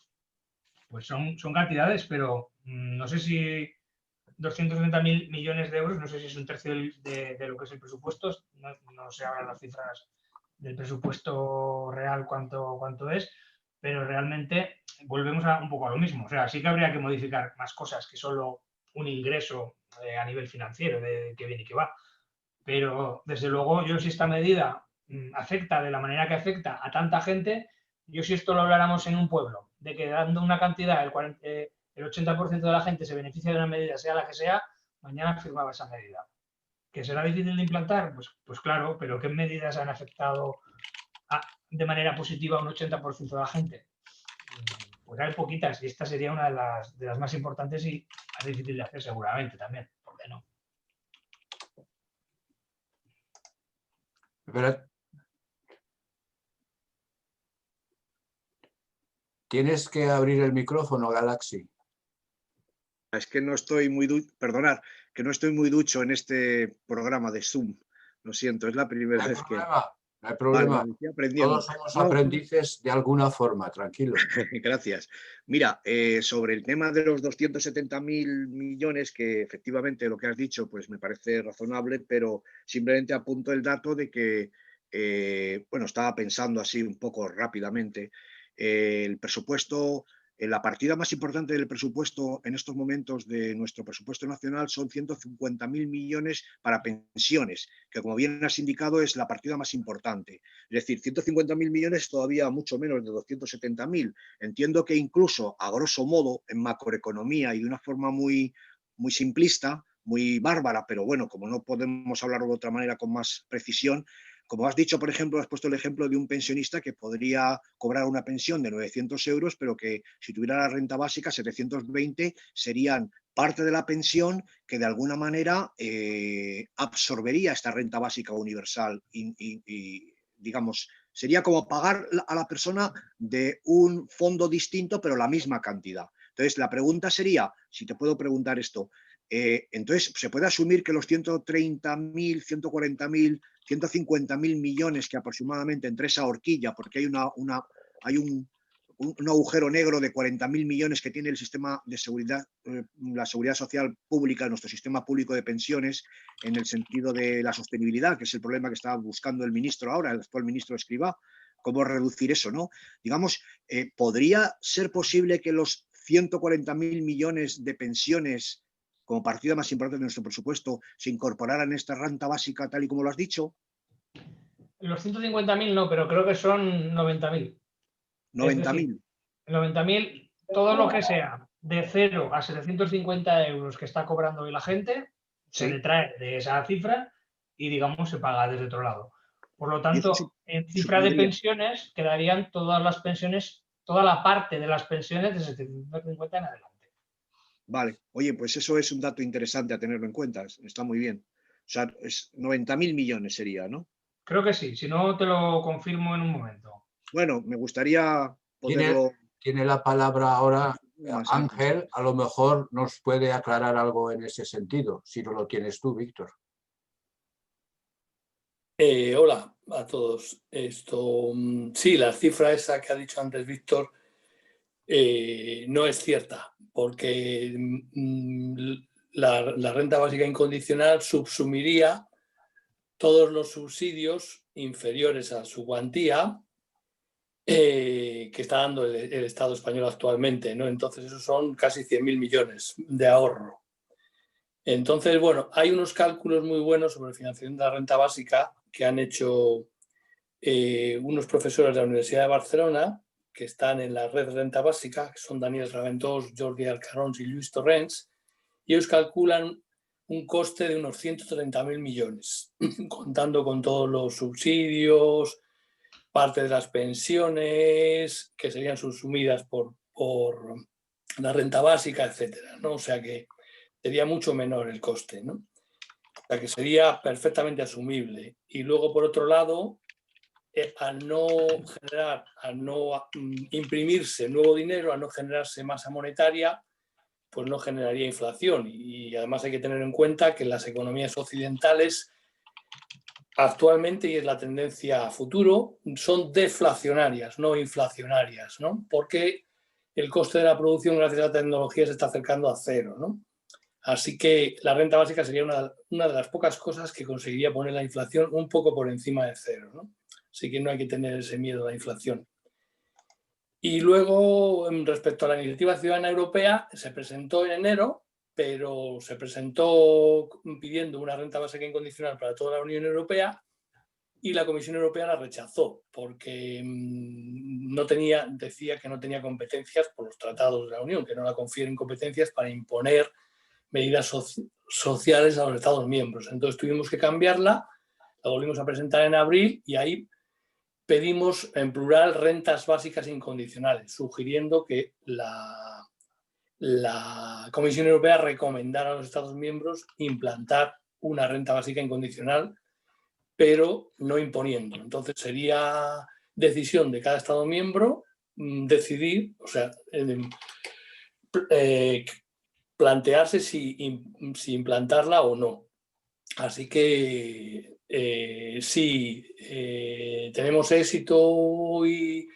pues son cantidades, pero no sé si 230.000 millones de euros, no sé si es un tercio de lo que es el presupuesto, no sé ahora las cifras del presupuesto real cuánto es, pero realmente volvemos un poco a lo mismo. O sea, sí que habría que modificar más cosas que solo un ingreso a nivel financiero de que viene y que va. Pero desde luego yo si esta medida afecta de la manera que afecta a tanta gente, yo si esto lo habláramos en un pueblo, de que dando una cantidad, el 80% de la gente se beneficia de una medida, sea la que sea, mañana firmaba esa medida. ¿Que será difícil de implantar? Pues claro, pero ¿qué medidas han afectado de manera positiva a un 80% de la gente? Pues hay poquitas y esta sería una de las más importantes y más difícil de hacer seguramente también. ¿Por qué no? Tienes que abrir el micrófono, Galaxy. Es que no estoy muy perdonad, que no estoy muy ducho en este programa de Zoom. Lo siento, es la primera vez que... No hay problema. Vale, estoy aprendiendo. Todos somos aprendices de alguna forma, tranquilo. Gracias. Mira, sobre el tema de los 270.000 millones, que efectivamente lo que has dicho pues me parece razonable, pero simplemente apunto el dato de que, bueno, estaba pensando así un poco rápidamente, el presupuesto... La partida más importante del presupuesto en estos momentos de nuestro presupuesto nacional son 150.000 millones para pensiones, que como bien has indicado es la partida más importante. Es decir, 150.000 millones todavía mucho menos de 270.000. Entiendo que incluso, a grosso modo, en macroeconomía y de una forma muy simplista, muy bárbara, pero bueno, como no podemos hablarlo de otra manera con más precisión, como has dicho, por ejemplo, has puesto el ejemplo de un pensionista que podría cobrar una pensión de 900 euros, pero que si tuviera la renta básica, 720 serían parte de la pensión que de alguna manera absorbería esta renta básica universal y, digamos, sería como pagar a la persona de un fondo distinto, pero la misma cantidad. Entonces, la pregunta sería, si te puedo preguntar esto, entonces, ¿se puede asumir que los 130.000, 140.000, 150.000 millones que aproximadamente entre esa horquilla, porque hay un agujero negro de 40.000 millones que tiene el sistema de seguridad, la seguridad social pública, nuestro sistema público de pensiones, en el sentido de la sostenibilidad, que es el problema que está buscando el ministro ahora, el actual ministro Escrivá, cómo reducir eso, ¿no? Digamos, ¿podría ser posible que los 140.000 millones de pensiones como partida más importante de nuestro presupuesto, se incorporara en esta renta básica tal y como lo has dicho? Los 150.000 no, pero creo que son 90.000. 90.000. 90.000, todo lo que sea de 0 a 750 euros que está cobrando hoy la gente, se Sí. le trae de esa cifra y, digamos, se paga desde otro lado. Por lo Y tanto, eso en cifra de supondría- pensiones quedarían todas las pensiones, toda la parte de las pensiones de 750 en adelante. Vale, oye, pues eso es un dato interesante a tenerlo en cuenta, está muy bien. O sea, 90.000 millones sería, ¿no? Creo que sí, si no te lo confirmo en un momento. Bueno, me gustaría Tiene, poderlo tiene la palabra ahora más antes. Ángel, a lo mejor nos puede aclarar algo en ese sentido, si no lo tienes tú, Víctor. Hola a todos. Sí, la cifra esa que ha dicho antes Víctor no es cierta, porque la renta básica incondicional subsumiría todos los subsidios inferiores a su cuantía que está dando el Estado español actualmente, ¿no? Entonces, esos son casi 100.000 millones de ahorro. Entonces, bueno, hay unos cálculos muy buenos sobre financiación de la renta básica que han hecho unos profesores de la Universidad de Barcelona que están en la red de renta básica, que son Daniel Raventós, Jordi Alcarons y Luis Torrents, y ellos calculan un coste de unos 130.000 millones, contando con todos los subsidios, parte de las pensiones que serían subsumidas por la renta básica, etcétera, ¿no? O sea que sería mucho menor el coste, ¿no? O sea que sería perfectamente asumible. Y luego, por otro lado, al no imprimirse nuevo dinero, al no generarse masa monetaria, pues no generaría inflación. Y además hay que tener en cuenta que las economías occidentales actualmente, y es la tendencia a futuro, son deflacionarias, no inflacionarias, ¿no? Porque el coste de la producción gracias a la tecnología se está acercando a cero, ¿no? Así que la renta básica sería una de las pocas cosas que conseguiría poner la inflación un poco por encima de cero, ¿no? Así que no hay que tener ese miedo a la inflación. Y luego, respecto a la iniciativa ciudadana europea, se presentó en enero, pero se presentó pidiendo una renta básica incondicional para toda la Unión Europea y la Comisión Europea la rechazó porque decía que no tenía competencias por los tratados de la Unión, que no la confieren competencias para imponer medidas sociales a los Estados miembros. Entonces tuvimos que cambiarla, la volvimos a presentar en abril y ahí pedimos en plural rentas básicas incondicionales, sugiriendo que la Comisión Europea recomendara a los Estados miembros implantar una renta básica incondicional, pero no imponiendo. Entonces sería decisión de cada Estado miembro decidir, o sea, plantearse si implantarla o no. Así que sí, tenemos éxito y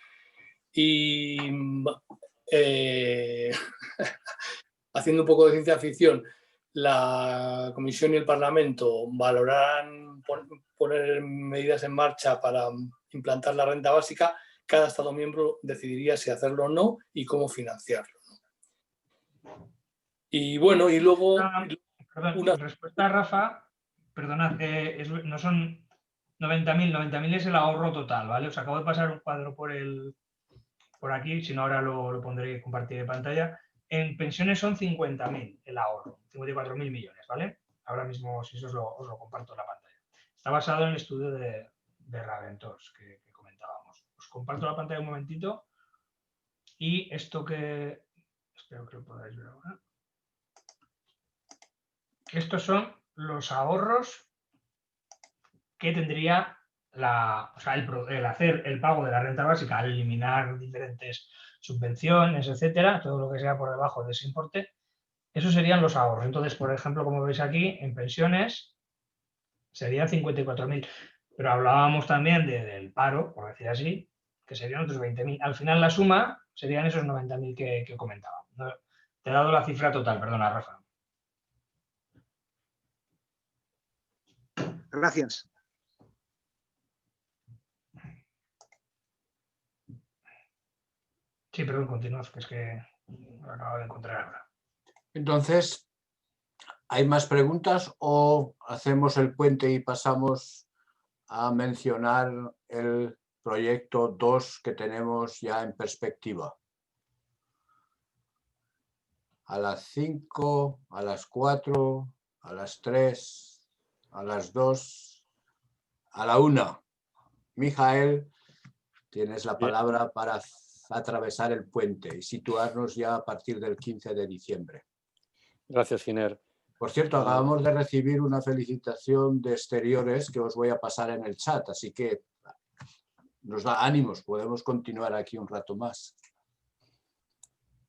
haciendo un poco de ciencia ficción, la Comisión y el Parlamento valorarán poner medidas en marcha para implantar la renta básica. Cada Estado miembro decidiría si hacerlo o no y cómo financiarlo. Y bueno, y luego... Perdón, respuesta a Rafa, perdonad, no son 90.000, 90.000 es el ahorro total, ¿vale? Os acabo de pasar un cuadro por aquí, si no ahora lo pondré compartir de pantalla. En pensiones son 50.000 el ahorro, 54.000 millones, ¿vale? Ahora mismo, si eso os lo comparto en la pantalla. Está basado en el estudio de Raventós que comentábamos. Os comparto la pantalla un momentito y esto que... Espero que lo podáis ver ahora. Estos son los ahorros que tendría el hacer el pago de la renta básica al eliminar diferentes subvenciones, etcétera, todo lo que sea por debajo de ese importe, esos serían los ahorros. Entonces, por ejemplo, como veis aquí, en pensiones serían 54.000, pero hablábamos también del paro, por decir así, que serían otros 20.000. Al final la suma serían esos 90.000 que comentaba. Te he dado la cifra total, perdona, Rafa. Gracias. Sí, perdón, continúas, que es que lo acabo de encontrar ahora. Entonces, ¿Hay más preguntas o hacemos el puente y pasamos a mencionar el proyecto 2 que tenemos ya en perspectiva? A las 5, a las 4, a las 3, a las 2, a la 1. Mijael, tienes la palabra para atravesar el puente y situarnos ya a partir del 15 de diciembre. Gracias, Giner. Por cierto, acabamos de recibir una felicitación de Exteriores que os voy a pasar en el chat, así que nos da ánimos, podemos continuar aquí un rato más.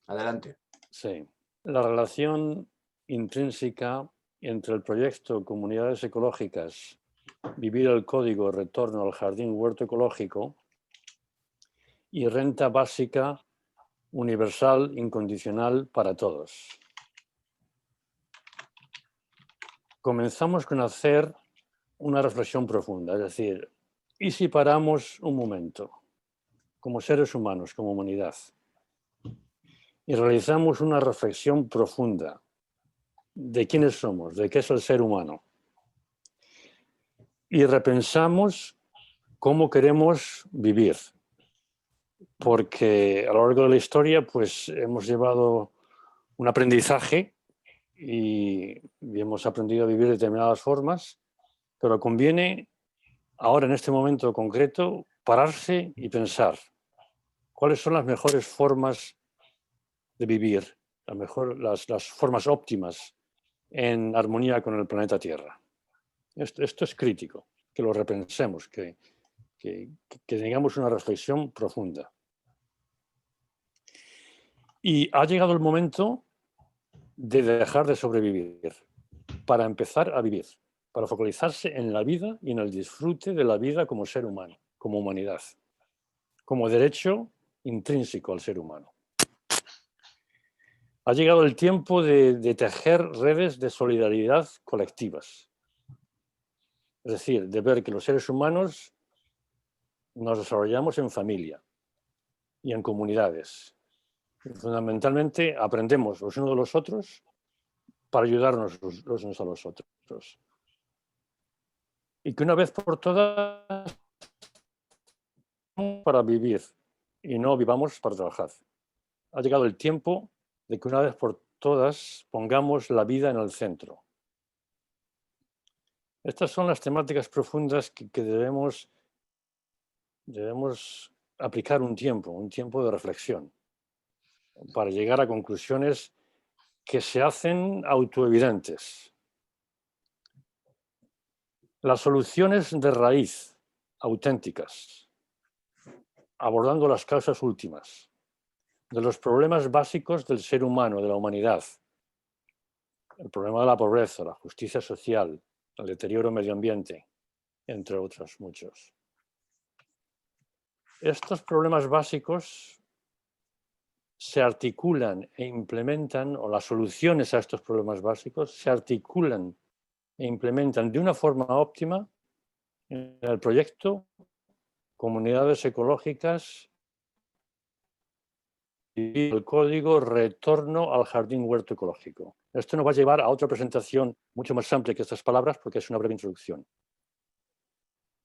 Adelante. Sí. La relación intrínseca entre el proyecto Comunidades Ecológicas, Vivir el Código, Retorno al Jardín Huerto Ecológico y Renta Básica Universal Incondicional para Todos. Comenzamos con hacer una reflexión profunda, es decir, ¿y si paramos un momento, como seres humanos, como humanidad, y realizamos una reflexión profunda de quiénes somos, de qué es el ser humano, y repensamos cómo queremos vivir? Porque a lo largo de la historia pues, hemos llevado un aprendizaje y hemos aprendido a vivir de determinadas formas, pero conviene ahora, en este momento concreto, pararse y pensar cuáles son las mejores formas de vivir, las formas óptimas en armonía con el planeta Tierra. Esto es crítico, que lo repensemos, que tengamos una reflexión profunda. Y ha llegado el momento de dejar de sobrevivir para empezar a vivir, para focalizarse en la vida y en el disfrute de la vida como ser humano, como humanidad, como derecho intrínseco al ser humano. Ha llegado el tiempo de tejer redes de solidaridad colectivas. Es decir, de ver que los seres humanos nos desarrollamos en familia y en comunidades. Y fundamentalmente aprendemos los unos de los otros para ayudarnos los unos a los otros. Y que una vez por todas para vivir y no vivamos para trabajar. Ha llegado el tiempo de que una vez por todas pongamos la vida en el centro. Estas son las temáticas profundas que debemos aplicar un tiempo de reflexión, para llegar a conclusiones que se hacen autoevidentes. Las soluciones de raíz auténticas, abordando las causas últimas de los problemas básicos del ser humano, de la humanidad, el problema de la pobreza, la justicia social, el deterioro medio ambiente, entre otros muchos. Estos problemas básicos se articulan e implementan, o las soluciones a estos problemas básicos se articulan e implementan de una forma óptima en el proyecto Comunidades Ecológicas y el código Retorno al Jardín Huerto Ecológico. Esto nos va a llevar a otra presentación mucho más amplia que estas palabras porque es una breve introducción.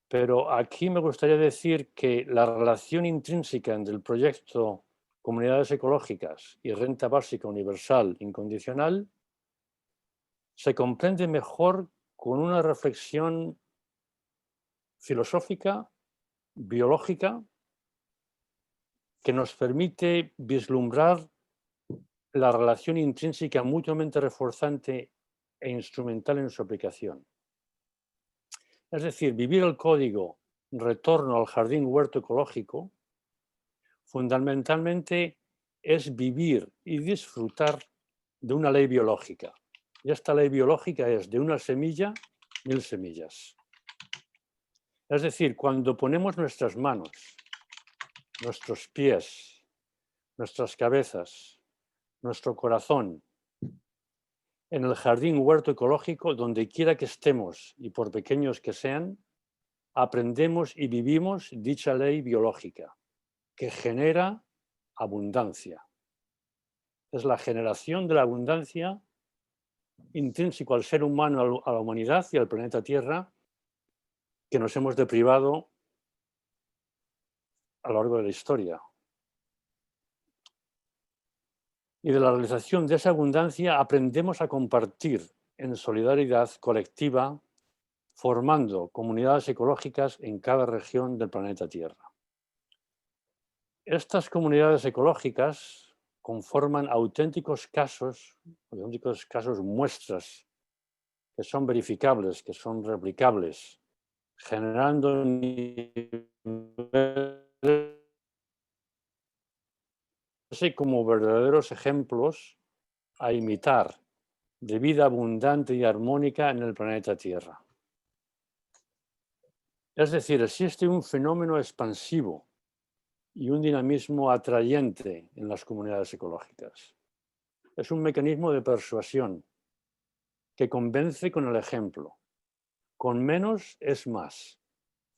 Pero aquí me gustaría decir que la relación intrínseca entre el proyecto Comunidades Ecológicas y Renta Básica Universal Incondicional se comprende mejor con una reflexión filosófica, biológica, que nos permite vislumbrar la relación intrínseca mutuamente reforzante e instrumental en su aplicación. Es decir, vivir el código Retorno al Jardín Huerto Ecológico fundamentalmente es vivir y disfrutar de una ley biológica. Y esta ley biológica es de una semilla, 1000 semillas. Es decir, cuando ponemos nuestras manos, nuestros pies, nuestras cabezas, nuestro corazón en el jardín huerto ecológico, donde quiera que estemos y por pequeños que sean, aprendemos y vivimos dicha ley biológica que genera abundancia. Es la generación de la abundancia intrínseco al ser humano, a la humanidad y al planeta Tierra, que nos hemos deprivado a lo largo de la historia. Y de la realización de esa abundancia aprendemos a compartir en solidaridad colectiva, formando comunidades ecológicas en cada región del planeta Tierra. Estas comunidades ecológicas conforman auténticos casos, muestras, que son verificables, que son replicables, generando como verdaderos ejemplos a imitar de vida abundante y armónica en el planeta Tierra. Es decir, existe un fenómeno expansivo y un dinamismo atrayente en las comunidades ecológicas. Es un mecanismo de persuasión que convence con el ejemplo. Con menos es más,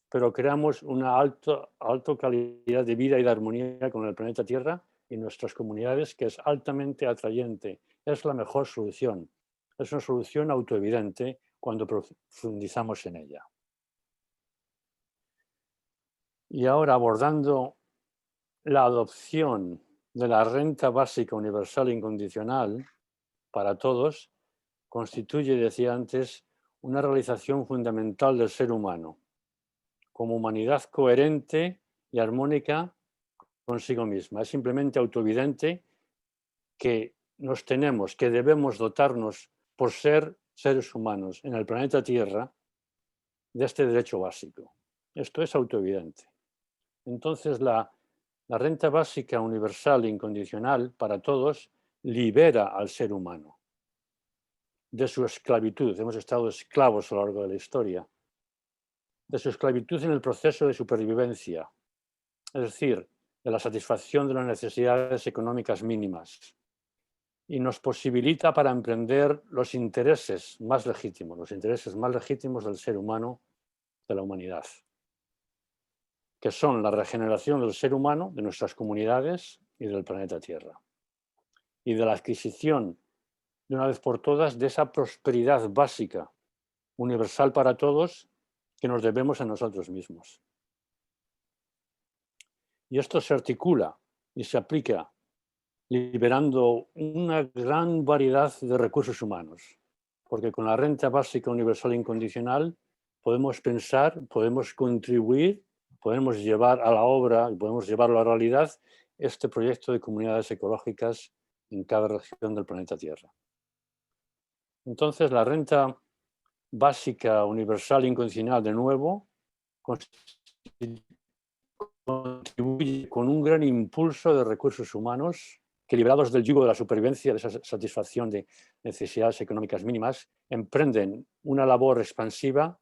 pero creamos una alta calidad de vida y de armonía con el planeta Tierra y nuestras comunidades, que es altamente atrayente. Es la mejor solución. Es una solución autoevidente cuando profundizamos en ella. Y ahora, abordando la adopción de la renta básica universal incondicional para todos, constituye, decía antes, una realización fundamental del ser humano, como humanidad coherente y armónica consigo misma. Es simplemente autoevidente que que debemos dotarnos por ser seres humanos en el planeta Tierra de este derecho básico. Esto es autoevidente. Entonces, la renta básica universal incondicional para todos libera al ser humano de su esclavitud. Hemos estado esclavos a lo largo de la historia. De su esclavitud en el proceso de supervivencia, es decir, de la satisfacción de las necesidades económicas mínimas, y nos posibilita para emprender los intereses más legítimos del ser humano, de la humanidad, que son la regeneración del ser humano, de nuestras comunidades y del planeta Tierra, y de la adquisición de una vez por todas de esa prosperidad básica, universal para todos, que nos debemos a nosotros mismos. Y esto se articula y se aplica liberando una gran variedad de recursos humanos, porque con la renta básica universal incondicional podemos pensar, podemos contribuir, podemos llevar a la obra y podemos llevarlo a la realidad este proyecto de comunidades ecológicas en cada región del planeta Tierra. Entonces, la renta básica universal incondicional, de nuevo, contribuye con un gran impulso de recursos humanos que, liberados del yugo de la supervivencia, de esa satisfacción de necesidades económicas mínimas, emprenden una labor expansiva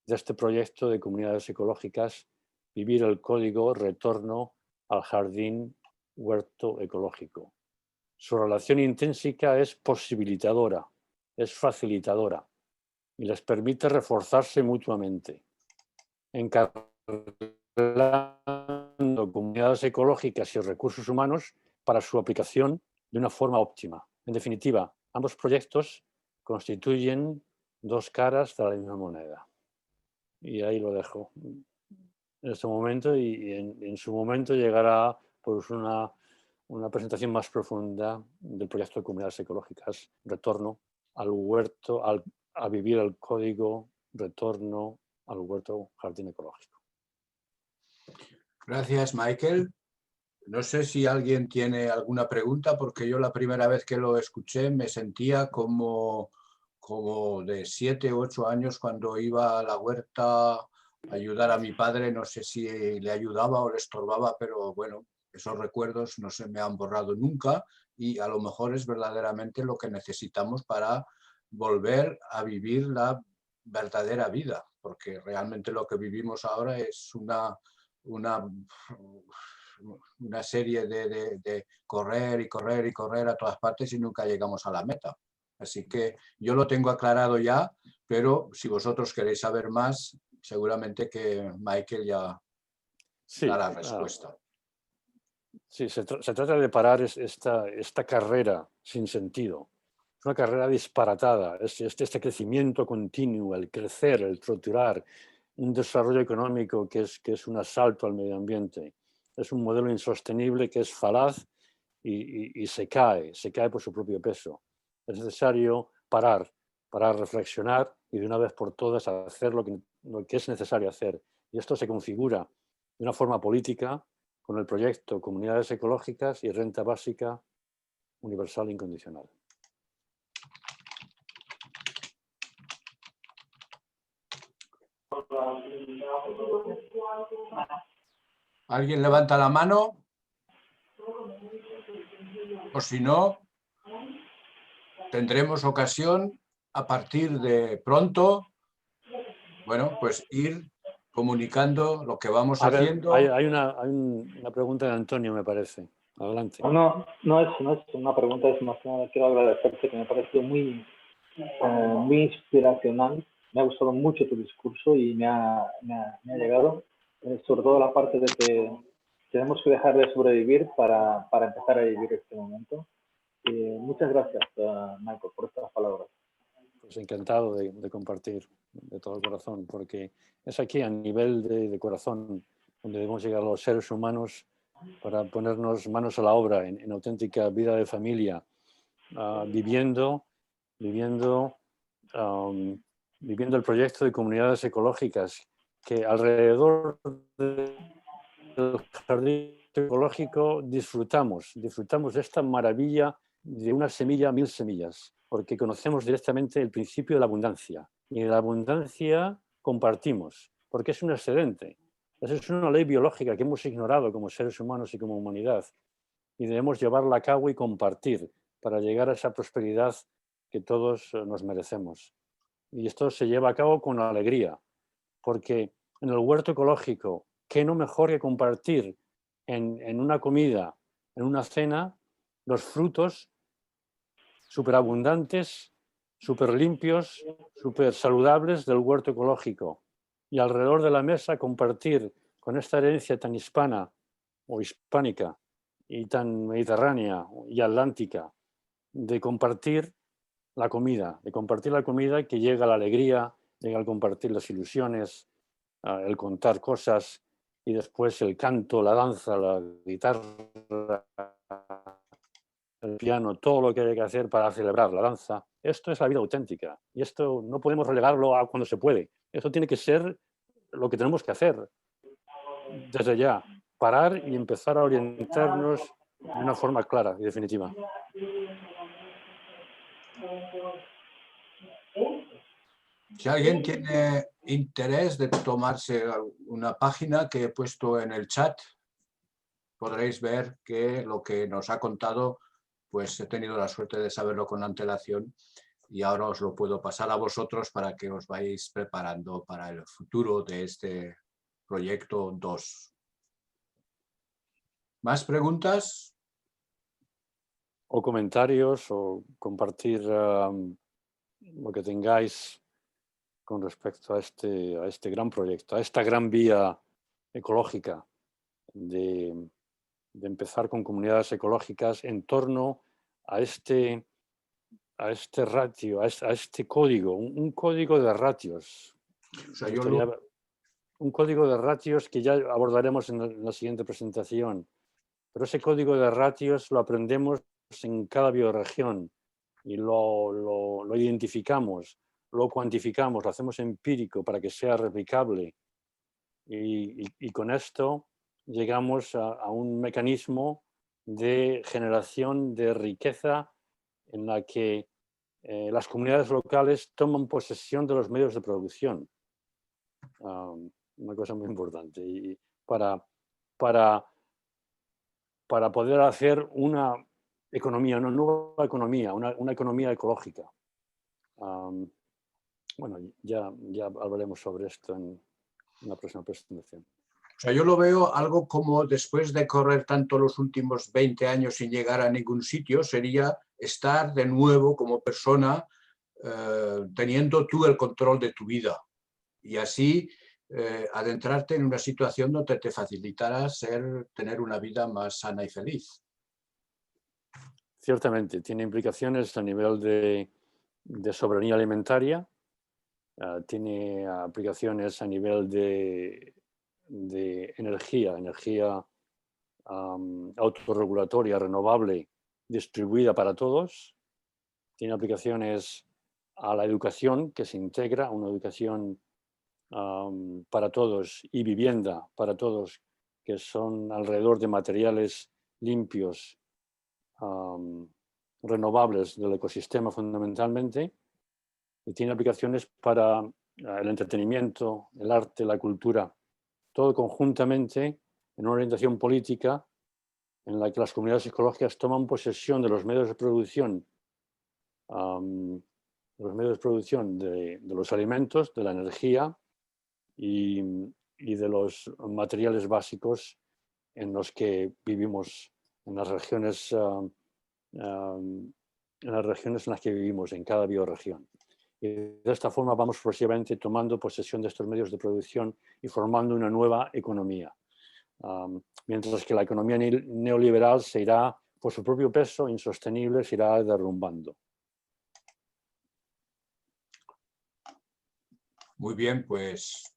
de este proyecto de comunidades ecológicas, vivir el código retorno al jardín huerto ecológico. Su relación intrínseca es posibilitadora, es facilitadora y les permite reforzarse mutuamente, encarrilando comunidades ecológicas y recursos humanos para su aplicación de una forma óptima. En definitiva, ambos proyectos constituyen dos caras de la misma moneda. Y ahí lo dejo en este momento, y en su momento llegará pues una presentación más profunda del proyecto de comunidades ecológicas, retorno al huerto, a vivir el código, retorno al huerto jardín ecológico. Gracias, Michael. No sé si alguien tiene alguna pregunta, porque yo la primera vez que lo escuché me sentía como de 7 u 8 años cuando iba a la huerta a ayudar a mi padre. No sé si le ayudaba o le estorbaba, pero bueno, esos recuerdos no se me han borrado nunca, y a lo mejor es verdaderamente lo que necesitamos para volver a vivir la verdadera vida, porque realmente lo que vivimos ahora es una serie de correr y correr y correr a todas partes y nunca llegamos a la meta. Así que yo lo tengo aclarado ya, pero si vosotros queréis saber más, seguramente que Michael ya da la respuesta. Sí, se trata de parar esta carrera sin sentido es una carrera disparatada, es este crecimiento continuo, el crecer, el troturar, un desarrollo económico que es un asalto al medio ambiente. Es un modelo insostenible que es falaz y se cae por su propio peso. Es necesario parar, reflexionar y de una vez por todas hacer lo que es necesario hacer. Y esto se configura de una forma política con el proyecto Comunidades Ecológicas y Renta Básica Universal Incondicional. ¿Alguien levanta la mano? O si no, tendremos ocasión a partir de pronto, bueno, pues ir comunicando lo que vamos haciendo. Hay una pregunta de Antonio, me parece. Adelante. No es una pregunta, es más que nada quiero agradecerte, que me ha parecido muy inspiracional. Me ha gustado mucho tu discurso y me ha llegado, sobre todo la parte de que tenemos que dejar de sobrevivir para empezar a vivir este momento. Muchas gracias, Michael, por estas palabras. Pues encantado de compartir de todo el corazón, porque es aquí a nivel de corazón donde debemos llegar los seres humanos para ponernos manos a la obra en auténtica vida de familia, viviendo el proyecto de comunidades ecológicas que alrededor del jardín ecológico disfrutamos de esta maravilla de una semilla, 1000 semillas, porque conocemos directamente el principio de la abundancia. Y en la abundancia compartimos, porque es un excedente. Esa es una ley biológica que hemos ignorado como seres humanos y como humanidad. Y debemos llevarla a cabo y compartir para llegar a esa prosperidad que todos nos merecemos. Y esto se lleva a cabo con alegría, porque en el huerto ecológico, ¿qué no mejor que compartir en una comida, en una cena, los frutos superabundantes, súper limpios, súper saludables del huerto ecológico? Y alrededor de la mesa compartir con esta herencia tan hispana o hispánica y tan mediterránea y atlántica, de compartir la comida, que llega la alegría, llega al compartir las ilusiones, el contar cosas y después el canto, la danza, la guitarra, el piano, todo lo que hay que hacer para celebrar la danza. Esto es la vida auténtica y esto no podemos relegarlo a cuando se puede. Esto tiene que ser lo que tenemos que hacer desde ya, parar y empezar a orientarnos de una forma clara y definitiva. Si alguien tiene interés de tomarse una página que he puesto en el chat, podréis ver que lo que nos ha contado, pues he tenido la suerte de saberlo con antelación y ahora os lo puedo pasar a vosotros para que os vayáis preparando para el futuro de este proyecto 2. ¿Más preguntas? O comentarios o compartir lo que tengáis con respecto a este gran proyecto, a esta gran vía ecológica de empezar con comunidades ecológicas en torno a este ratio, a este código, un código de ratios. O sea, un código de ratios que ya abordaremos en la siguiente presentación. Pero ese código de ratios lo aprendemos en cada bioregión y lo identificamos, lo cuantificamos, lo hacemos empírico para que sea replicable. Y con esto llegamos a un mecanismo de generación de riqueza en la que las comunidades locales toman posesión de los medios de producción. Una cosa muy importante. Y para poder hacer una economía, una nueva economía, una economía ecológica. Bueno, ya hablaremos sobre esto en la próxima presentación. O sea, yo lo veo algo como después de correr tanto los últimos 20 años sin llegar a ningún sitio, sería estar de nuevo como persona teniendo tú el control de tu vida y así adentrarte en una situación donde te facilitará tener una vida más sana y feliz. ciertamente, tiene implicaciones a nivel de soberanía alimentaria, tiene aplicaciones a nivel de energía autorregulatoria, renovable, distribuida para todos. Tiene aplicaciones a la educación, que se integra, una educación para todos y vivienda para todos, que son alrededor de materiales limpios, renovables del ecosistema fundamentalmente. Y tiene aplicaciones para el entretenimiento, el arte, la cultura, todo conjuntamente en una orientación política en la que las comunidades ecológicas toman posesión de los medios de producción, de los alimentos, de la energía y de los materiales básicos en los que vivimos, en las regiones en las que vivimos, en cada bioregión. Y de esta forma vamos progresivamente tomando posesión de estos medios de producción y formando una nueva economía. Mientras que la economía neoliberal se irá, por su propio peso insostenible, se irá derrumbando. Muy bien, pues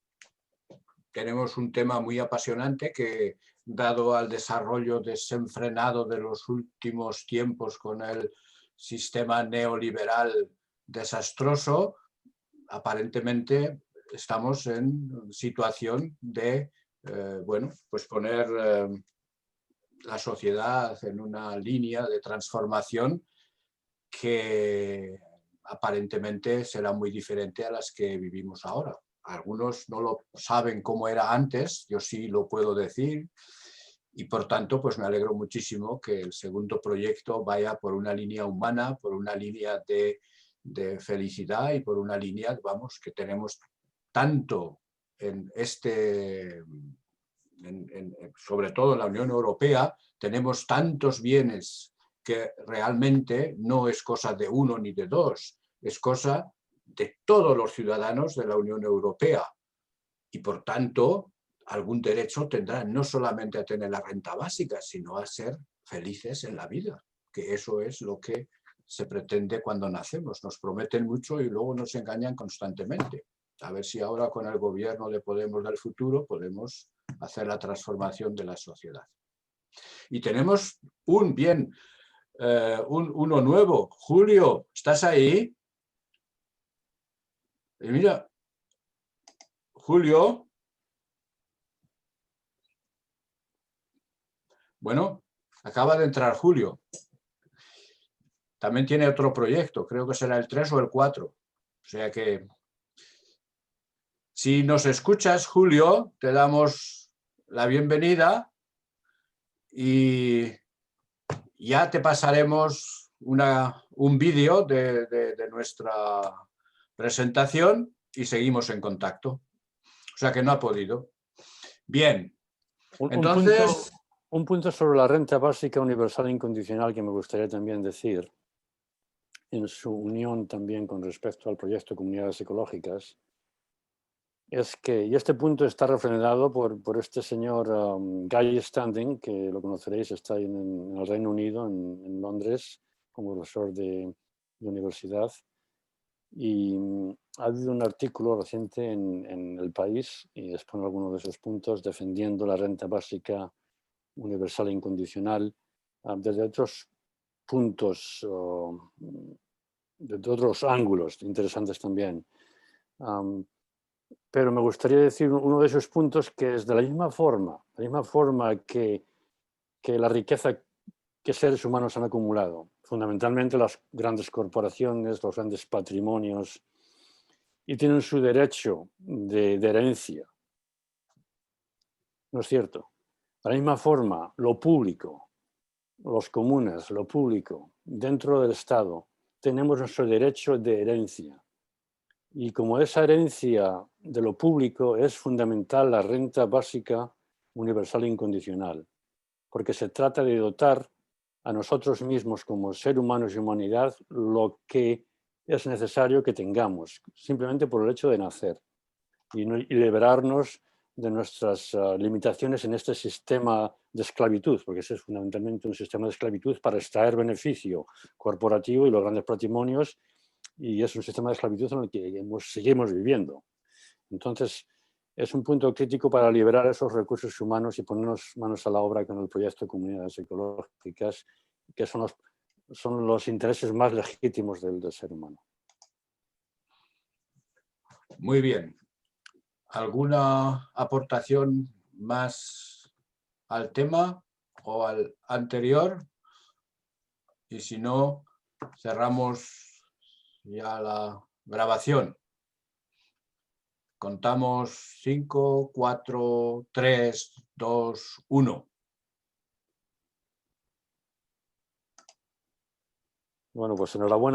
tenemos un tema muy apasionante que, dado al desarrollo desenfrenado de los últimos tiempos con el sistema neoliberal desastroso, aparentemente estamos en situación de pues poner la sociedad en una línea de transformación que aparentemente será muy diferente a las que vivimos ahora. Algunos no lo saben cómo era antes, yo sí lo puedo decir, y por tanto pues me alegro muchísimo que el segundo proyecto vaya por una línea humana, por una línea de felicidad y por una línea, vamos, que tenemos tanto en sobre todo en la Unión Europea, tenemos tantos bienes que realmente no es cosa de uno ni de dos, es cosa de todos los ciudadanos de la Unión Europea. Y por tanto, algún derecho tendrán no solamente a tener la renta básica, sino a ser felices en la vida, que eso es lo que se pretende cuando nacemos. Nos prometen mucho y luego nos engañan constantemente. A ver si ahora con el gobierno de Podemos del futuro podemos hacer la transformación de la sociedad. Y tenemos un bien, uno nuevo. Julio, ¿estás ahí? Y mira, Julio. Bueno, acaba de entrar Julio. También tiene otro proyecto, creo que será el 3 o el 4. O sea que, si nos escuchas, Julio, te damos la bienvenida y ya te pasaremos un vídeo de nuestra presentación y seguimos en contacto. O sea que no ha podido. Bien, entonces... Un punto sobre la renta básica universal incondicional que me gustaría también decir, en su unión también con respecto al proyecto Comunidades Ecológicas, es que, y este punto está refrendado por este señor Guy Standing, que lo conoceréis, está en el Reino Unido, en Londres, como profesor de universidad, y ha habido un artículo reciente en El País, y expone algunos de esos puntos, defendiendo la renta básica universal e incondicional desde otros puntos, desde otros ángulos interesantes también. Pero me gustaría decir uno de esos puntos que es de la misma forma que la riqueza que seres humanos han acumulado, fundamentalmente las grandes corporaciones, los grandes patrimonios, y tienen su derecho de herencia. ¿No es cierto? De la misma forma, lo público, los comunes, lo público, dentro del Estado, tenemos nuestro derecho de herencia. Y como esa herencia de lo público es fundamental la renta básica universal e incondicional, porque se trata de dotar a nosotros mismos como seres humanos y humanidad lo que es necesario que tengamos, simplemente por el hecho de nacer, y liberarnos de nuestras limitaciones en este sistema de esclavitud, porque ese es fundamentalmente un sistema de esclavitud para extraer beneficio corporativo y los grandes patrimonios, y es un sistema de esclavitud en el que seguimos viviendo. Entonces, es un punto crítico para liberar esos recursos humanos y ponernos manos a la obra con el proyecto de comunidades ecológicas, que son los intereses más legítimos del ser humano. Muy bien. ¿Alguna aportación más al tema o al anterior? Y si no, cerramos ya la grabación. Contamos 5, 4, 3, 2, 1. Bueno, pues enhorabuena.